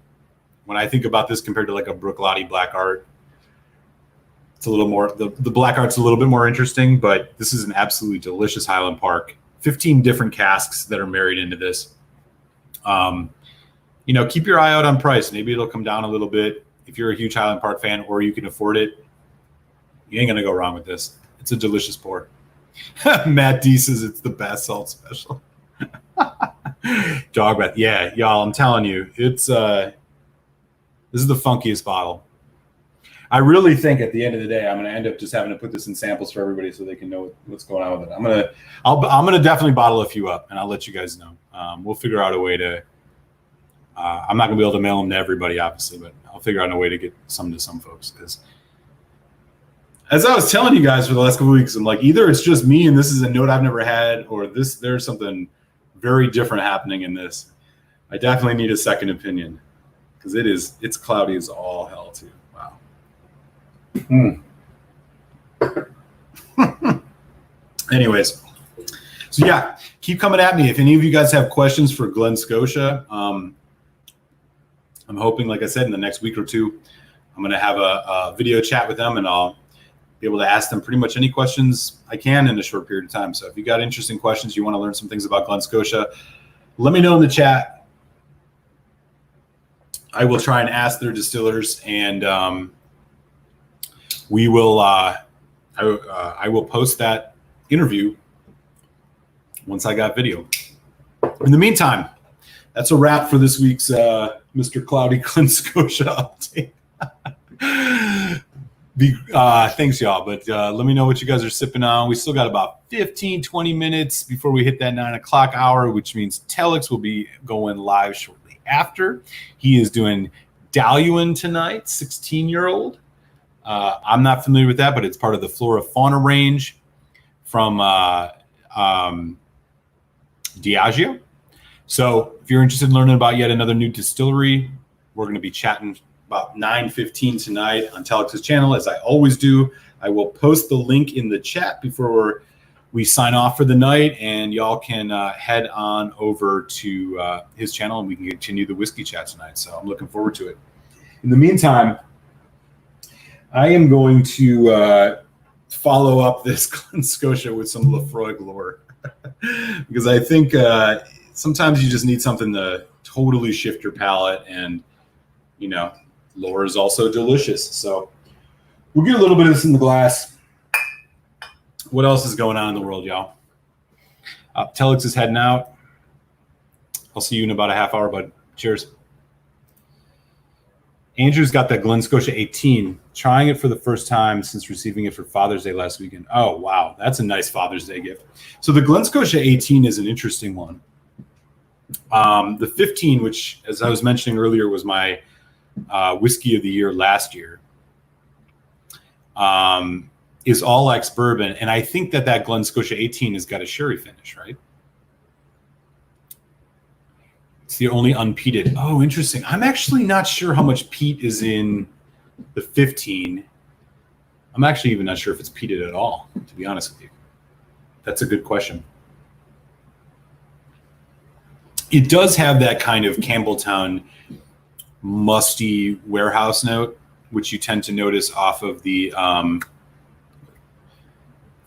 [SPEAKER 1] when I think about this compared to like a Bruichladdich Black Art, it's a little more, the Black Art's a little bit more interesting, but this is an absolutely delicious Highland Park. 15 different casks that are married into this. Keep your eye out on price. Maybe it'll come down a little bit. If you're a huge Highland Park fan or you can afford it, you ain't gonna go wrong with this. It's a delicious pour. Matt D says it's the bath salt special. Dog breath. Yeah, y'all, I'm telling you, it's this is the funkiest bottle. I really think at the end of the day, I'm gonna end up just having to put this in samples for everybody so they can know what's going on with it. I'm gonna definitely bottle a few up and I'll let you guys know. We'll figure out a way to. I'm not gonna be able to mail them to everybody, obviously, but I'll figure out a way to get some to some folks. Because as I was telling you guys for the last couple of weeks, I'm like, either it's just me and this is a note I've never had, or there's something very different happening in this. I definitely need a second opinion because it's cloudy as all hell too. Wow. Anyways, so yeah, keep coming at me if any of you guys have questions for Glen Scotia. I'm hoping, like I said, in the next week or two, I'm going to have a video chat with them and I'll be able to ask them pretty much any questions I can in a short period of time. So if you got interesting questions, you want to learn some things about Glen Scotia, let me know in the chat. I will try and ask their distillers, and we will. I will post that interview once I got video. In the meantime, that's a wrap for this week's Mr. Cloudy Glen Scotia update. Thanks, y'all. But let me know what you guys are sipping on. We still got about 15, 20 minutes before we hit that 9 o'clock hour, which means Telex will be going live shortly after. He is doing Daluin tonight, 16-year-old. I'm not familiar with that, but it's part of the Flora Fauna range from Diageo. So if you're interested in learning about yet another new distillery, we're going to be chatting about 9:15 tonight on Telex's channel, as I always do. I will post the link in the chat before we sign off for the night, and y'all can head on over to his channel, and we can continue the whiskey chat tonight. So I'm looking forward to it. In the meantime, I am going to follow up this Glen Scotia with some Lefroy lore because I think sometimes you just need something to totally shift your palate, and lore is also delicious. So we'll get a little bit of this in the glass. What else is going on in the world, y'all? Telex is heading out. I'll see you in about a half hour, bud. Cheers. Andrew's got that Glen Scotia 18, trying it for the first time since receiving it for Father's Day last weekend. Oh, wow. That's a nice Father's Day gift. So the Glen Scotia 18 is an interesting one. The 15, which, as I was mentioning earlier, was my whiskey of the year last year, is all ex-bourbon. And I think that Glen Scotia 18 has got a sherry finish, right? It's the only unpeated. Oh, interesting. I'm actually not sure how much peat is in the 15. I'm actually even not sure if it's peated at all, to be honest with you. That's a good question. It does have that kind of Campbelltown musty warehouse note, which you tend to notice off of the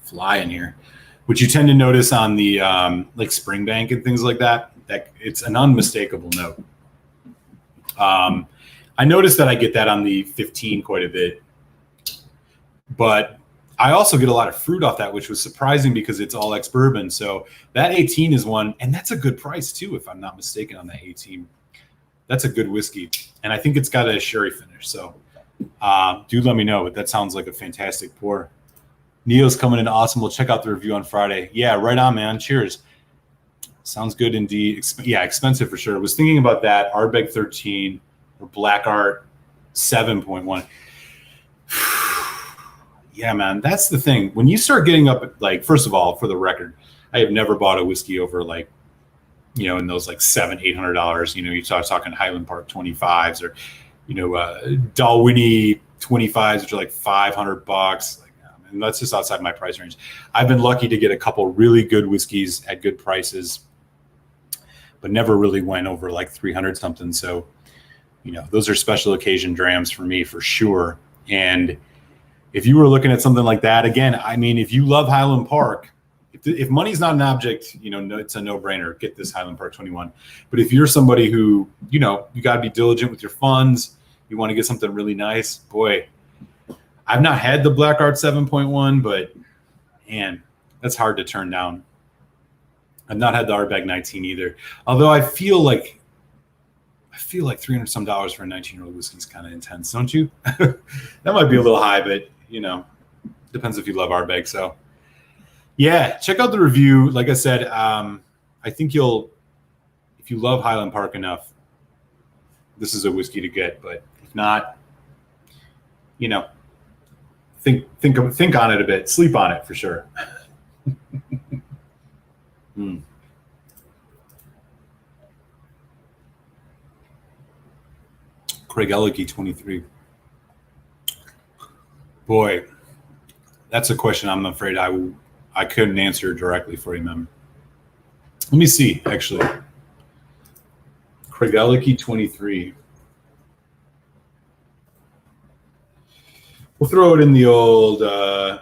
[SPEAKER 1] fly in here, which you tend to notice on the like Springbank and things like that. That it's an unmistakable note. I noticed that I get that on the 15 quite a bit, but I also get a lot of fruit off that, which was surprising because it's all ex-bourbon. So that 18 is one, and that's a good price too, if I'm not mistaken, on that 18. That's a good whiskey, and I think it's got a sherry finish. So do let me know, but that sounds like a fantastic pour. Neo's coming in awesome. We'll check out the review on Friday. Yeah, right on, man. Cheers. Sounds good indeed. Yeah, expensive for sure. I was thinking about that. Ardbeg 13 or Black Art 7.1. Yeah, man, that's the thing. When you start getting up, like, first of all, for the record, I have never bought a whiskey over like, you know, in those like $700-800. You know, you start talking Highland Park 25s or, you know, Dalwhinnie 25s, which are like $500. Like, and that's just outside my price range. I've been lucky to get a couple really good whiskeys at good prices, but never really went over like 300 something. So, you know, those are special occasion drams for me for sure. And if you were looking at something like that, again, I mean, if you love Highland Park, if money's not an object, you know, it's a no-brainer. Get this Highland Park 21. But if you're somebody who, you know, you got to be diligent with your funds, you want to get something really nice, boy, I've not had the Black Art 7.1, but man, that's hard to turn down. I've not had the Ardbeg 19 either. Although I feel like $300 some for a 19-year-old whiskey is kind of intense, don't you? That might be a little high, but you know, depends if you love Ardbeg. So yeah, check out the review. Like I said, I think if you love Highland Park enough, this is a whiskey to get. But if not, you know, think on it a bit, sleep on it for sure. Craig Ellicky 23. Boy, that's a question I'm afraid I couldn't answer directly for you, man. Let me see, actually. Craig Ellicky 23. We'll throw it in the old. I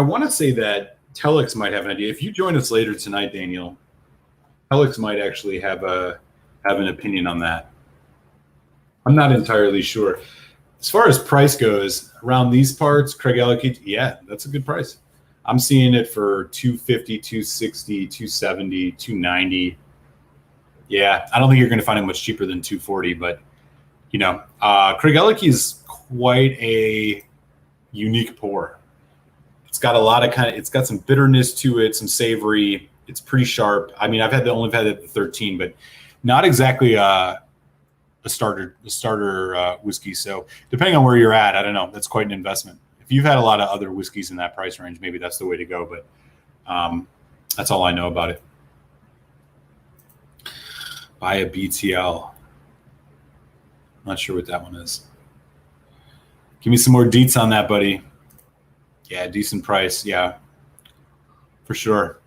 [SPEAKER 1] want to say that Telex might have an idea. If you join us later tonight, Daniel, Telex might actually have an opinion on that. I'm not entirely sure. As far as price goes, around these parts, Craig Ellicky, yeah, that's a good price. I'm seeing it for $250, $260, $270, $290. Yeah, I don't think you're going to find it much cheaper than $240, but you know, Craig Ellicky is quite a unique pour. It's got it's got some bitterness to it, some savory. It's pretty sharp. I mean, I've only had it at the 13, but not exactly a starter whiskey. So depending on where you're at, I don't know. That's quite an investment. If you've had a lot of other whiskeys in that price range, maybe that's the way to go. But that's all I know about it. Buy a BTL. Not sure what that one is. Give me some more deets on that, buddy. Yeah, decent price. Yeah, for sure.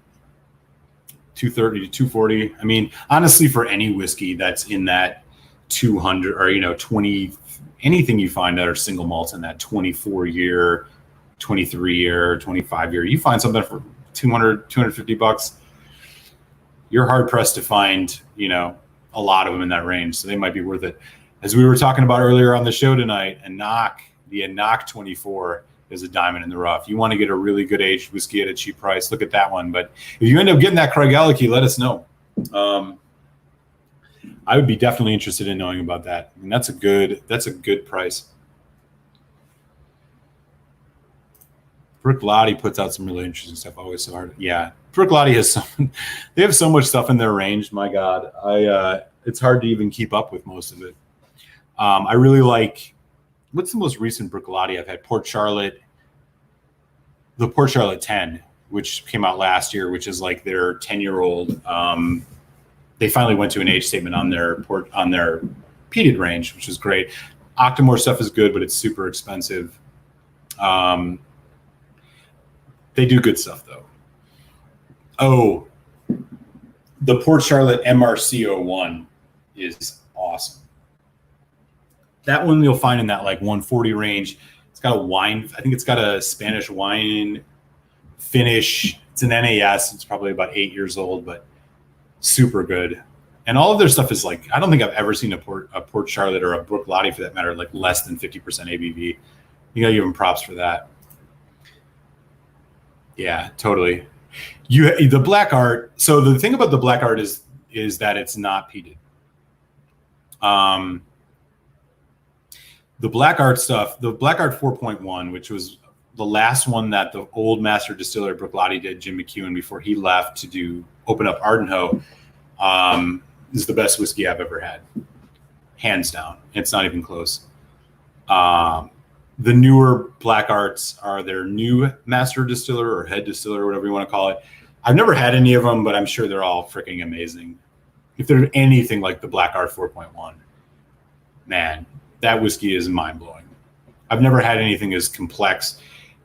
[SPEAKER 1] 230 to 240. I mean, honestly, for any whiskey that's in that 200 or, you know, 20, anything you find that are single malts in that 24-year, 23-year, 25-year, you find something for $200, $250. You're hard pressed to find, you know, a lot of them in that range. So they might be worth it. As we were talking about earlier on the show tonight, the Enoch 24 is a diamond in the rough. You want to get a really good aged whiskey at a cheap price, look at that one. But if you end up getting that Craig Ellicky, let us know. I would be definitely interested in knowing about that. I mean, that's a good price. Brick Lottie puts out some really interesting stuff. Always so hard. Yeah, Brick Lottie has they have so much stuff in their range. My God, it's hard to even keep up with most of it. I really like. What's the most recent Brick Lottie I've had? Port Charlotte. The Port Charlotte 10, which came out last year, which is like their 10-year-old. They finally went to an age statement on their peated range, which is great. Octomore stuff is good, but it's super expensive. They do good stuff though. Oh, the Port Charlotte MRC01 is awesome. That one you'll find in that like 140 range. It's got a wine. I think it's got a Spanish wine finish. It's an NAS. It's probably about 8 years old, but super good. And all of their stuff is like, I don't think I've ever seen a Port Charlotte or a Brook Lottie for that matter, like less than 50% ABV. You gotta give them props for that. Yeah, totally. The black art. So the thing about the black art is that it's not peated. The black art stuff, the black art 4.1, which was the last one that the old master distiller Brook Lottie did, Jim McEwen, before he left to open up Ardenthoe, is the best whiskey I've ever had, hands down. It's not even close. The newer black arts are their new master distiller or head distiller, whatever you want to call it. I've never had any of them, but I'm sure they're all freaking amazing. If they're anything like the black art 4.1, man, that whiskey is mind-blowing. I've never had anything as complex,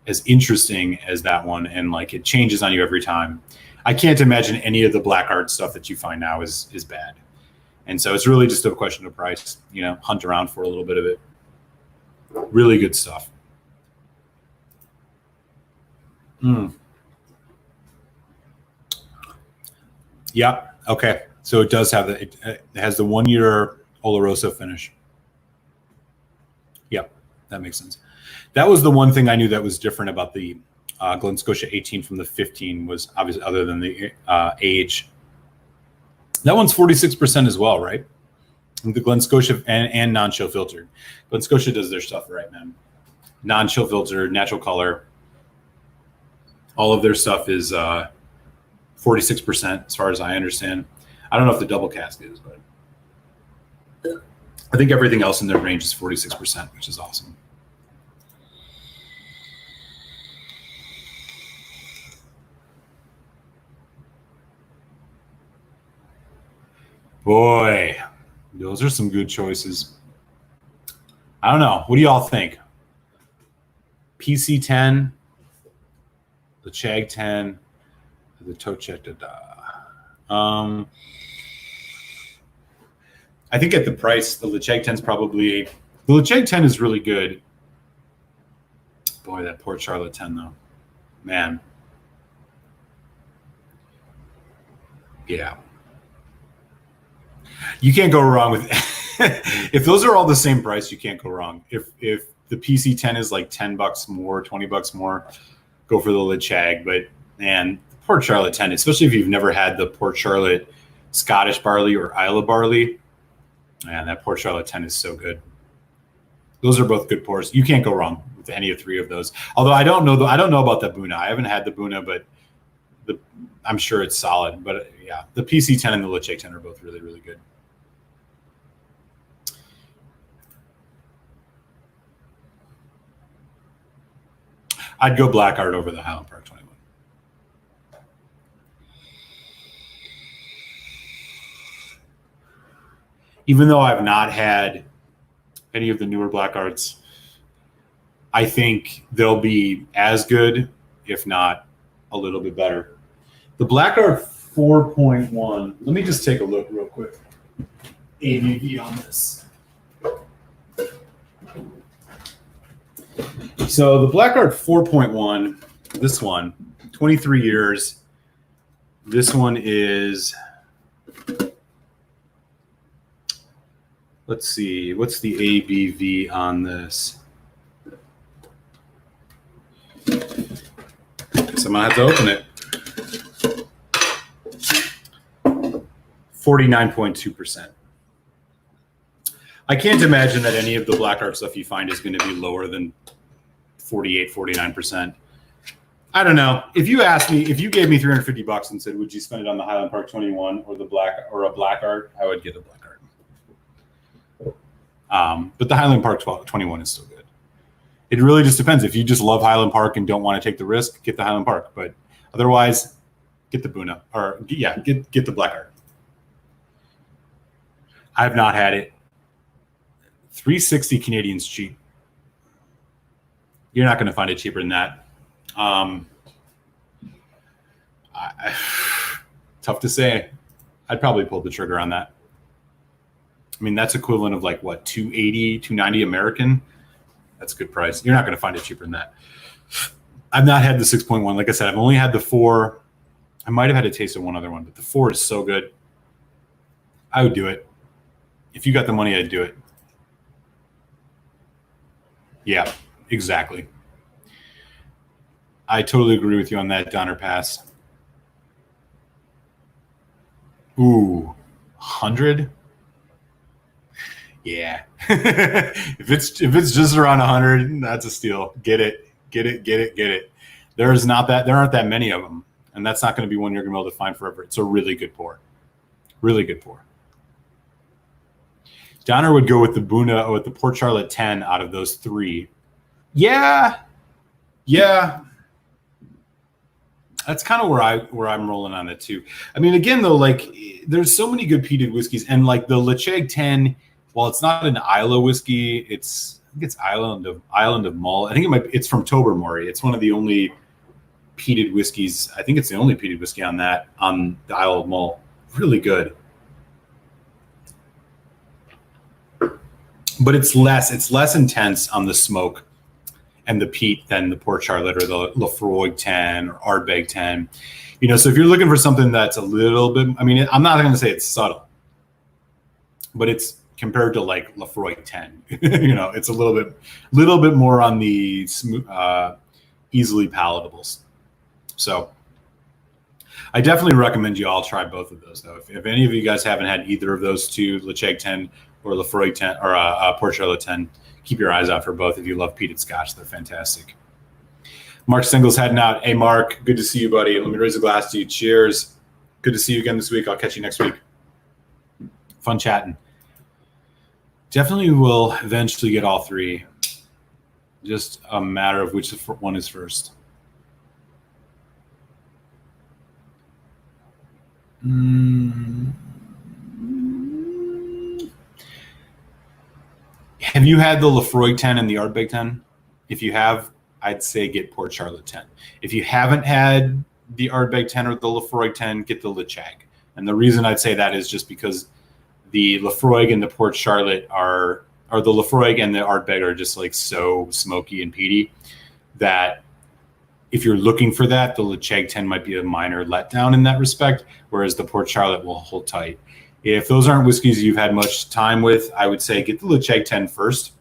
[SPEAKER 1] as interesting as that one, and like it changes on you every time. I can't imagine any of the black art stuff that you find now is bad. And so it's really just a question of price, hunt around for a little bit of it. Really good stuff. Yeah. Okay. So it does have it has the 1 year Oloroso finish. Yep. That makes sense. That was the one thing I knew that was different about the Glen Scotia 18 from the 15 was obviously other than the age. That one's 46% as well, right? The Glen Scotia and non-chill filtered. Glen Scotia does their stuff right, man. Non-chill filtered, natural color. All of their stuff is 46% as far as I understand. I don't know if the double cask is, but I think everything else in their range is 46%, which is awesome. Boy, those are some good choices. I don't know. What do y'all think? PC10, the Chag 10, the Tochek. I think at the price, the Chag 10 is probably the Chag 10 is really good. Boy, that Port Charlotte 10 though, man. Yeah. You can't go wrong with if those are all the same price, you can't go wrong. If the PC 10 is like $10 more, $20 more, go for the Chag. But man, the Port Charlotte 10, especially if you've never had the Port Charlotte Scottish barley or Isla barley, man, that Port Charlotte 10 is so good. Those are both good pours. You can't go wrong with any of three of those. Although I don't know about the Buna. I haven't had the Buna, but I'm sure it's solid. But yeah, the PC 10 and the Chag 10 are both really, really good. I'd go Black Art over the Highland Park 21. Even though I've not had any of the newer Black Arts, I think they'll be as good, if not a little bit better. The Black Art 4.1, let me just take a look real quick. ABV on this. So the Black Art 4.1, this one, 23 years. This one is, let's see, what's the ABV on this? So I'm gonna have to open it. 49.2%. I can't imagine that any of the Black Art stuff you find is going to be lower than 48, 49%. I don't know. If you asked me, if you gave me $350 and said, would you spend it on the Highland Park 21 or a Black Art, I would get a Black Art. But the Highland Park 21 is still good. It really just depends. If you just love Highland Park and don't want to take the risk, get the Highland Park. But otherwise, get the Buna, or yeah, get the Black Art. I've not had it. 360 Canadian's cheap. You're not going to find it cheaper than that. Tough to say. I'd probably pull the trigger on that. I mean, that's equivalent of like what, 280, 290 American. That's a good price. You're not going to find it cheaper than that. I've not had the 6.1. Like I said, I've only had the 4. I might have had a taste of one other one, but the 4 is so good. I would do it. If you got the money, I'd do it. Yeah, exactly. I totally agree with you on that, Donner Pass. Ooh, 100? Yeah. if it's just around 100, that's a steal. Get it. There aren't that many of them, and that's not going to be one you're going to be able to find forever. It's a really good pour. Really good pour. Donner would go with the Buna, with the Port Charlotte 10 out of those three. Yeah. That's kind of where I'm rolling on it too. I mean, again though, like there's so many good peated whiskeys, and like the Lecheg 10, while it's not an Isla whiskey, I think it's Island of Mull. I think it's from Tobermory. It's one of the only peated whiskeys. I think it's the only peated whiskey on the Isle of Mull. Really good. But it's less intense on the smoke and the peat than the Port Charlotte or the Lafroig 10 or Ardbeg 10. So if you're looking for something that's a little bit, I mean, I'm not going to say it's subtle, but it's compared to like Lafroig 10, it's a little bit more on the easily palatables. So I definitely recommend you all try both of those though. If any of you guys haven't had either of those two, Lecheg 10 or Lafroig 10 or Port Charlotte 10, keep your eyes out for both. If you love peated Scotch, they're fantastic. Mark Single's heading out. Hey, Mark, good to see you, buddy. Let me raise a glass to you. Cheers. Good to see you again this week. I'll catch you next week. Fun chatting. Definitely will eventually get all three. Just a matter of which one is first. Have you had the Lafroig 10 and the Ardbeg 10? If you have, I'd say get Port Charlotte 10. If you haven't had the Ardbeg 10 or the Lafroig 10, get the Lecheg. And the reason I'd say that is just because the Lafroig and the Port Charlotte or the Lafroig and the Ardbeg are just like so smoky and peaty that if you're looking for that, the Lecheg 10 might be a minor letdown in that respect, whereas the Port Charlotte will hold tight. If those aren't whiskeys you've had much time with, I would say get the Lecheg 10 first.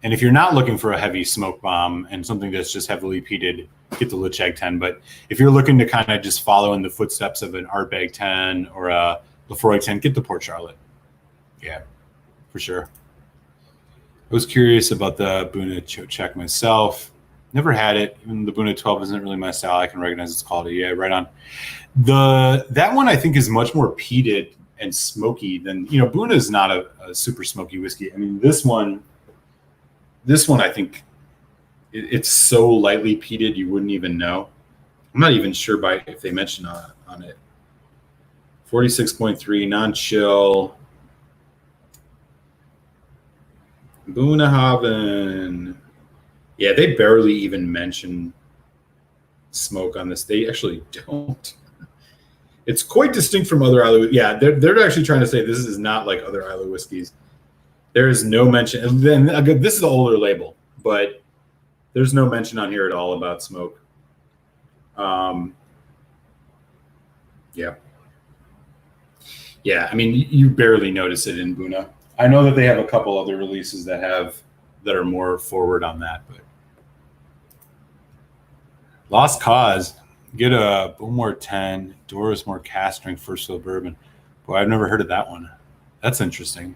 [SPEAKER 1] And if you're not looking for a heavy smoke bomb and something that's just heavily peated, get the Lecheg 10. But if you're looking to kind of just follow in the footsteps of an Ardbeg 10 or a Lafroig 10, get the Port Charlotte. Yeah, for sure. I was curious about the Buna check myself. Never had it. Even the Buna 12 isn't really my style. I can recognize its quality. Yeah, right on. That one I think is much more peated and smoky than, Buna is not a super smoky whiskey. I mean, this one I think it's so lightly peated you wouldn't even know. I'm not even sure if they mention on it. 46.3 non-chill. Boonahaven. Yeah, they barely even mention smoke on this. They actually don't. It's quite distinct from other Isla. Yeah, they're actually trying to say this is not like other Isla whiskeys. There is no mention. And then this is an older label, but there's no mention on here at all about smoke. Yeah. I mean, you barely notice it in Buna. I know that they have a couple other releases that are more forward on that, but Lost Cause. Get a Bowmore 10, Dorismore Cask Strength First Fill Bourbon. Boy, I've never heard of that one. That's interesting.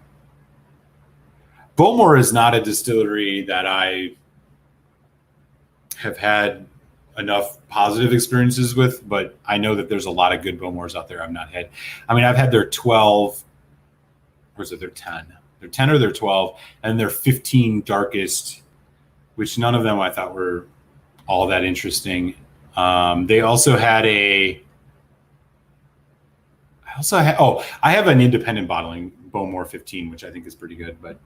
[SPEAKER 1] Bowmore is not a distillery that I have had enough positive experiences with, but I know that there's a lot of good Bowmores out there I've not had. I mean, I've had their 12, or is it their 10? Their 10 or their 12, and their 15 darkest, which none of them I thought were all that interesting. They also had I have an independent bottling Bowmore 15, which I think is pretty good, but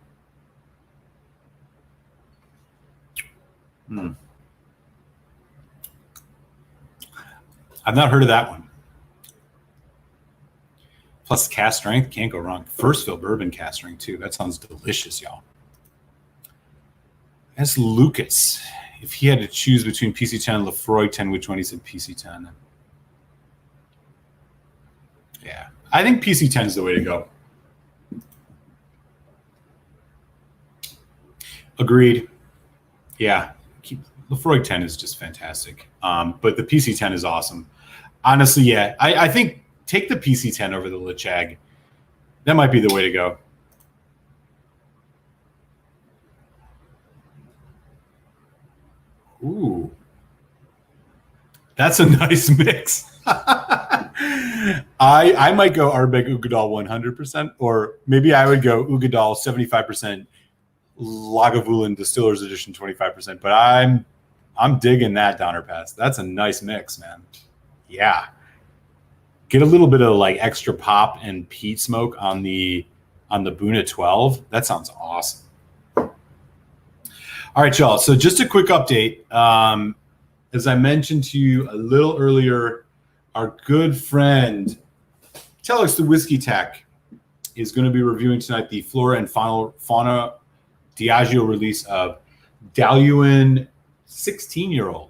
[SPEAKER 1] I've not heard of that one. Plus cask strength, can't go wrong. First fill bourbon cask strength too. That sounds delicious, y'all. As Lucas, if he had to choose between PC10 and Lafroig 10, which one? He said PC10. Yeah, I think PC10 is the way to go. Agreed. Yeah, Lafroig 10 is just fantastic. But the PC10 is awesome. Honestly, yeah, I think take the PC10 over the Lechag. That might be the way to go. Ooh, that's a nice mix. I might go Ardbeg Ugadal 100%, or maybe I would go Ugadal 75%, Lagavulin Distillers Edition 25%. But I'm digging that Donner Pass. That's a nice mix, man. Yeah, get a little bit of like extra pop and peat smoke on the Buna 12. That sounds awesome. All right, y'all. So just a quick update. As I mentioned to you a little earlier, our good friend Telex the Whiskey Tech is going to be reviewing tonight the Flora and Fauna Diageo release of Daluin 16-year-old.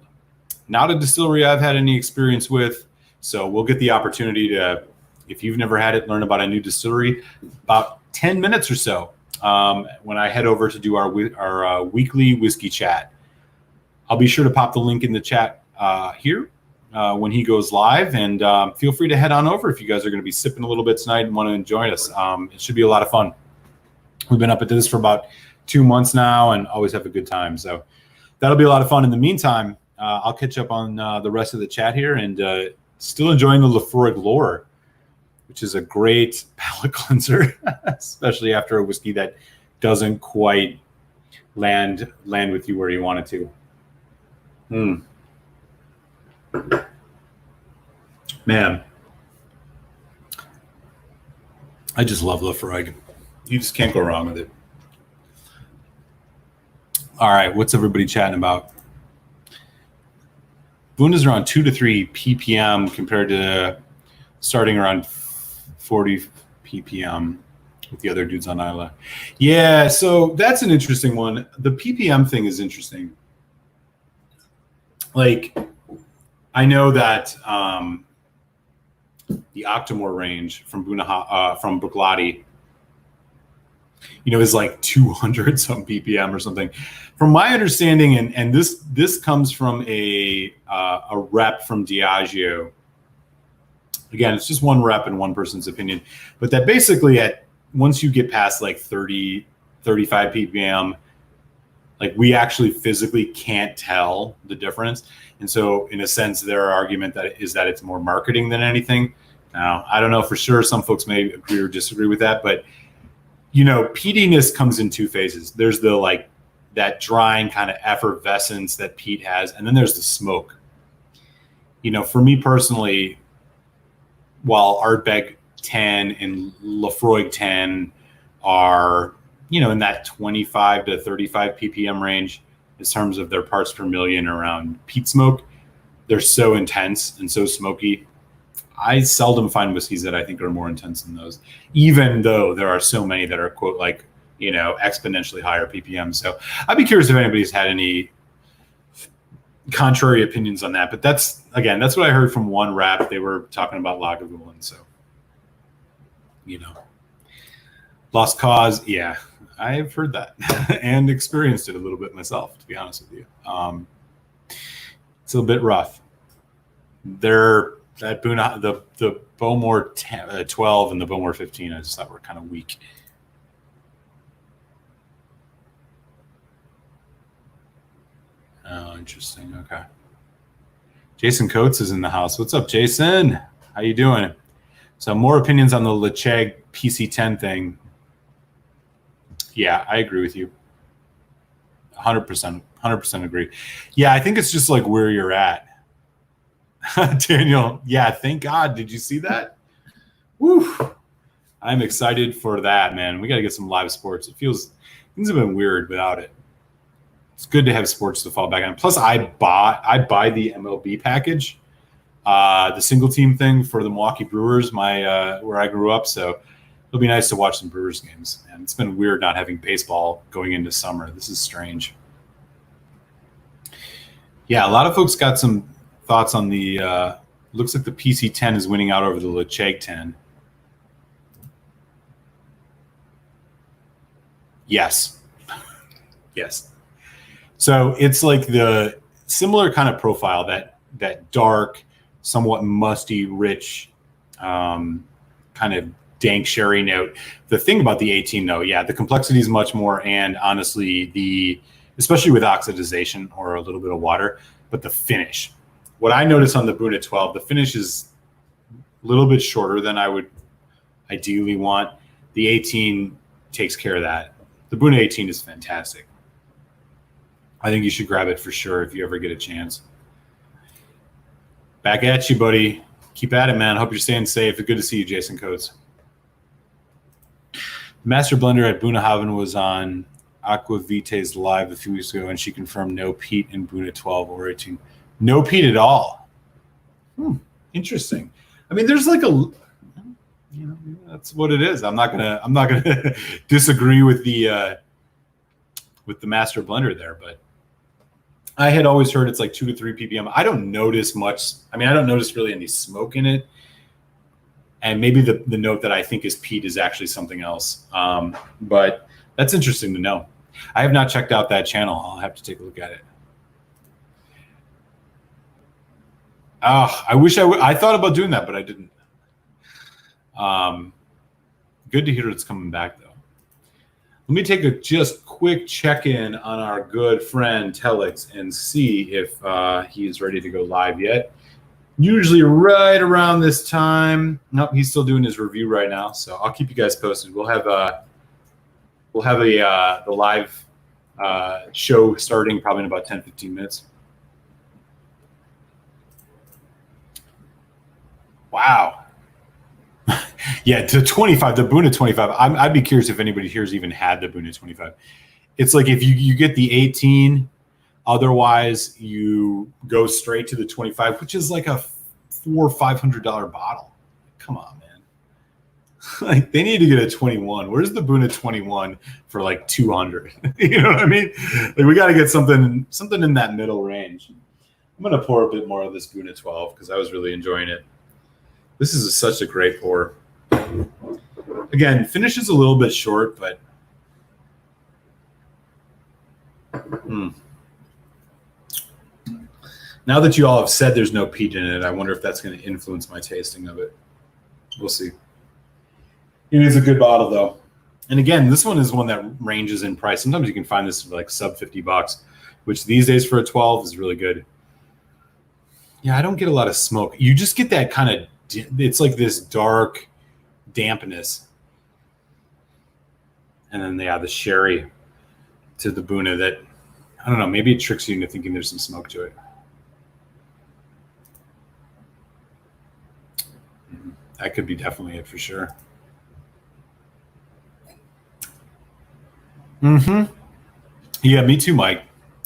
[SPEAKER 1] Not a distillery I've had any experience with, so we'll get the opportunity to, if you've never had it, learn about a new distillery about 10 minutes or so when I head over to do our weekly whiskey chat. I'll be sure to pop the link in the chat here when he goes live, and feel free to head on over if you guys are going to be sipping a little bit tonight and want to join us. It should be a lot of fun. We've been up at this for about 2 months now and always have a good time. So that'll be a lot of fun. In the meantime, I'll catch up on the rest of the chat here and still enjoying the Lafroig lore, which is a great palate cleanser, especially after a whiskey that doesn't quite land with you where you want it to. Man, I just love Lafroig. You just can't go wrong with it. All right, what's everybody chatting about? Bunda's around 2 to 3 ppm compared to starting around 40 ppm with the other dudes on Isla. Yeah, so that's an interesting one. The ppm thing is interesting. Like, I know that the Octomore range from from Bruichladdich, is like 200 some ppm or something. From my understanding, and this comes from a rep from Diageo. Again, it's just one rep and one person's opinion, but that basically once you get past like 30, 35 ppm, like we actually physically can't tell the difference. And so in a sense, their argument is that it's more marketing than anything. Now, I don't know for sure. Some folks may agree or disagree with that, but peatiness comes in two phases. There's the that drying kind of effervescence that peat has, and then there's the smoke. For me personally, while Ardbeg 10 and Lafroig 10 are, in that 25 to 35 ppm range in terms of their parts per million around peat smoke, they're so intense and so smoky. I seldom find whiskeys that I think are more intense than those, even though there are so many that are, quote, exponentially higher ppm. So I'd be curious if anybody's had any contrary opinions on that. But that's what I heard from one rap. They were talking about Lagavulin. So, Lost Cause. Yeah, I've heard that and experienced it a little bit myself, to be honest with you. It's a bit rough. That Boona, the Bowmore 12 and the Bowmore 15, I just thought were kind of weak. Oh, interesting. Okay. Jason Coates is in the house. What's up, Jason? How you doing? So more opinions on the Lechag PC10 thing. Yeah, I agree with you. 100% agree. Yeah, I think it's just like where you're at. Daniel, yeah, thank God. Did you see that? Woo! I'm excited for that, man. We got to get some live sports. Things have been weird without it. It's good to have sports to fall back on. Plus, I buy the MLB package, the single team thing for the Milwaukee Brewers, where I grew up. So it'll be nice to watch some Brewers games. And it's been weird not having baseball going into summer. This is strange. Yeah, a lot of folks got some thoughts on the looks like the PC10 is winning out over the Lechag 10. Yes. Yes. So it's like the similar kind of profile, that dark, somewhat musty, rich, kind of dank sherry note. The thing about the 18 though, yeah, the complexity is much more, and honestly, especially with oxidization or a little bit of water, but the finish. What I notice on the Buna 12, the finish is a little bit shorter than I would ideally want. The 18 takes care of that. The Buna 18 is fantastic. I think you should grab it for sure if you ever get a chance. Back at you, buddy. Keep at it, man. Hope you're staying safe. Good to see you, Jason Coates. Master Blender at Bunahaven was on Aqua Vitae's live a few weeks ago, and she confirmed no peat in Buna 12 or 18. No peat at all. Interesting. I mean, there's like that's what it is. I'm not gonna disagree with the Master Blender there, but I had always heard it's like 2 to 3 ppm. I don't notice much. I mean, I don't notice really any smoke in it. And maybe the note that I think is peat is actually something else. But that's interesting to know. I have not checked out that channel. I'll have to take a look at it. I wish I thought about doing that, but I didn't. Good to hear it's coming back, though. Let me take a just quick check-in on our good friend Telex and see if he is ready to go live yet. Usually right around this time. Nope, he's still doing his review right now, so I'll keep you guys posted. We'll have the live show starting probably in about 10-15 minutes. Wow. Yeah, to 25, the Buna 25. I'd be curious if anybody here's even had the Buna 25. It's like if you get the 18, otherwise you go straight to the 25, which is like a $400 or $500 bottle. Come on, man. Like they need to get a 21. Where's the Buna 21 for like 200? You know what I mean? Like we got to get something in that middle range. I'm gonna pour a bit more of this Buna 12 because I was really enjoying it. This is such a great pour. Again, finish is a little bit short, but now that you all have said there's no peat in it, I wonder if that's going to influence my tasting of it. We'll see. It is a good bottle, though. And again, this one is one that ranges in price. Sometimes you can find this for like sub $50, which these days for a 12 is really good. Yeah, I don't get a lot of smoke. You just get that kind of, it's like this dark dampness. And then they have the sherry to the Buna that, I don't know, maybe it tricks you into thinking there's some smoke to it. That could be definitely it for sure. Yeah, me too, Mike.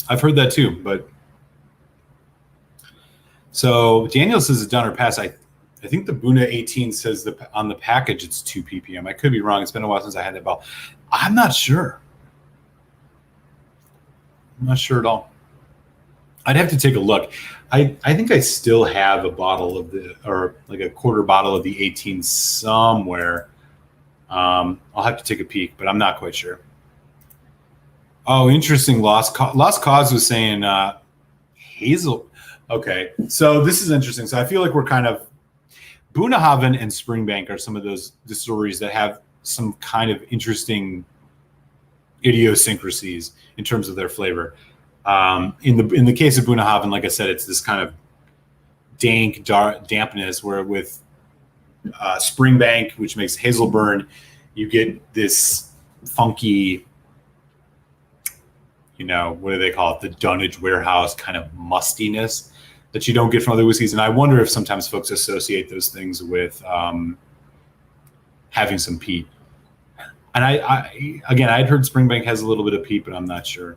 [SPEAKER 1] I've heard that too, but so Daniel says it's down or pass. I think the Buna 18 says on the package it's 2 ppm. I could be wrong. It's been a while since I had that bottle. I'm not sure. I'm not sure at all. I'd have to take a look. I think I still have a bottle of like a quarter bottle of the 18 somewhere. I'll have to take a peek, but I'm not quite sure. Oh, interesting. Lost Cause was saying hazel. Okay, so this is interesting. So I feel like we're kind of Bunahaven and Springbank are some of those distilleries that have some kind of interesting idiosyncrasies in terms of their flavor. In the case of Bunahaven, like I said, it's this kind of dank dampness, where with Springbank, which makes Hazelburn, you get this funky, what do they call it? The Dunnage Warehouse kind of mustiness that you don't get from other whiskeys. And I wonder if sometimes folks associate those things with having some peat. And I'd heard Springbank has a little bit of peat, but I'm not sure.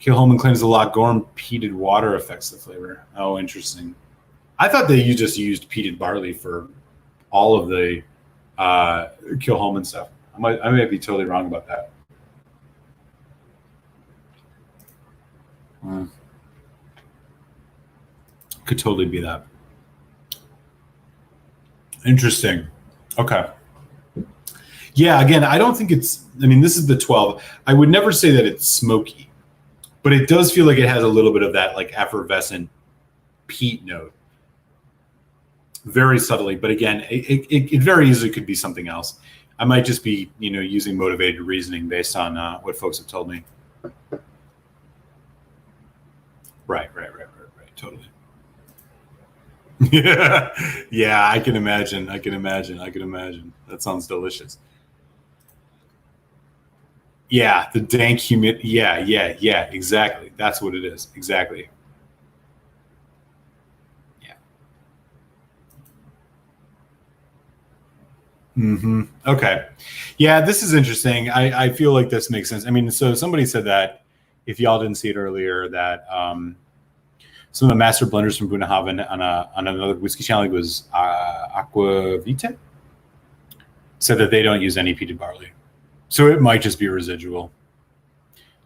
[SPEAKER 1] Kilholman claims the Loch Gorm peated water affects the flavor. Oh, interesting. I thought that you just used peated barley for all of the Kilholman stuff. I might be totally wrong about that. Could totally be that. Interesting. Okay. Yeah, again, I don't think it's, I mean, this is the 12. I would never say that it's smoky, but it does feel like it has a little bit of that like effervescent peat note. Very subtly, but again, it very easily could be something else. I might just be, using motivated reasoning based on what folks have told me. Right. Totally. Yeah, I can imagine. That sounds delicious. Yeah, the dank humid. Yeah, exactly. That's what it is. Exactly. Yeah. Okay. Yeah, this is interesting. I feel like this makes sense. I mean, so somebody said that, if y'all didn't see it earlier, that some of the master blenders from Bunnahabhain on another whiskey channel, it was Aqua Vitae, said that they don't use any peated barley. So it might just be residual,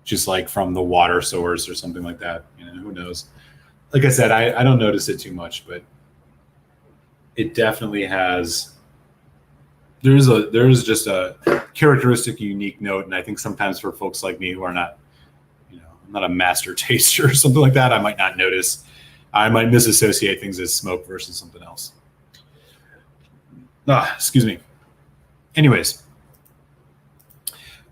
[SPEAKER 1] just like from the water source or something like that. Who knows? Like I said, I don't notice it too much, but it definitely has. There's just a characteristic, unique note, and I think sometimes for folks like me who are not, I'm not a master taster or something like that, I might not notice. I might misassociate things as smoke versus something else. Excuse me. Anyways,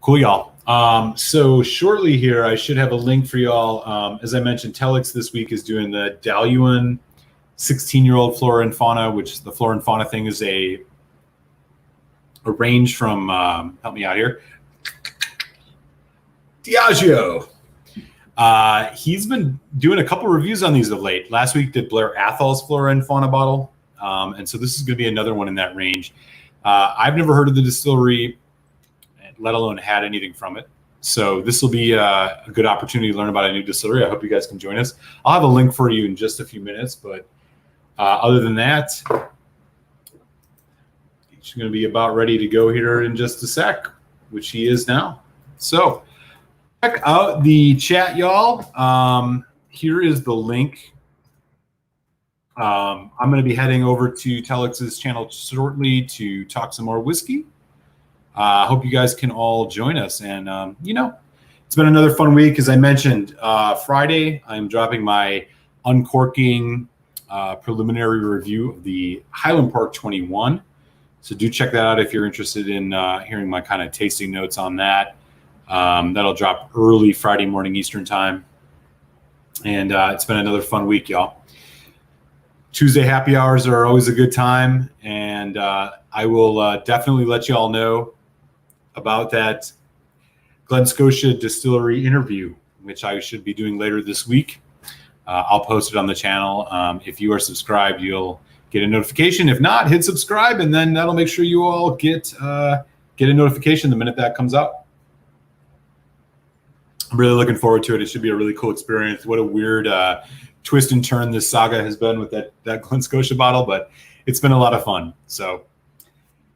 [SPEAKER 1] cool, y'all. So shortly here, I should have a link for y'all. As I mentioned, Telex this week is doing the Daluan 16-year-old Flora and Fauna, which the Flora and Fauna thing is a range from, help me out here, Diageo. He's been doing a couple reviews on these of late. Last week did Blair Athol's Flora and Fauna bottle. And so this is going to be another one in that range. I've never heard of the distillery, let alone had anything from it. So this will be a good opportunity to learn about a new distillery. I hope you guys can join us. I'll have a link for you in just a few minutes, but other than that, he's going to be about ready to go here in just a sec, which he is now. So check out the chat, y'all. Here is the link. I'm going to be heading over to Telex's channel shortly to talk some more whiskey. I hope you guys can all join us. And, it's been another fun week. As I mentioned, Friday, I'm dropping my uncorking preliminary review of the Highland Park 21. So do check that out if you're interested in hearing my kind of tasting notes on that. That'll drop early Friday morning Eastern time. And it's been another fun week, y'all. Tuesday happy hours are always a good time. And I will definitely let you all know about that Glen Scotia distillery interview, which I should be doing later this week. I'll post it on the channel. If you are subscribed, you'll get a notification. If not, hit subscribe, and then that'll make sure you all get a notification the minute that comes out. I'm really looking forward to it. It should be a really cool experience. What a weird twist and turn this saga has been with that Glen Scotia bottle, but it's been a lot of fun. So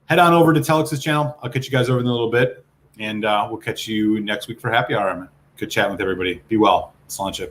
[SPEAKER 1] head on over to Telex's channel. I'll catch you guys over in a little bit, and we'll catch you next week for happy hour. Good chatting with everybody. Be well. Sláinte.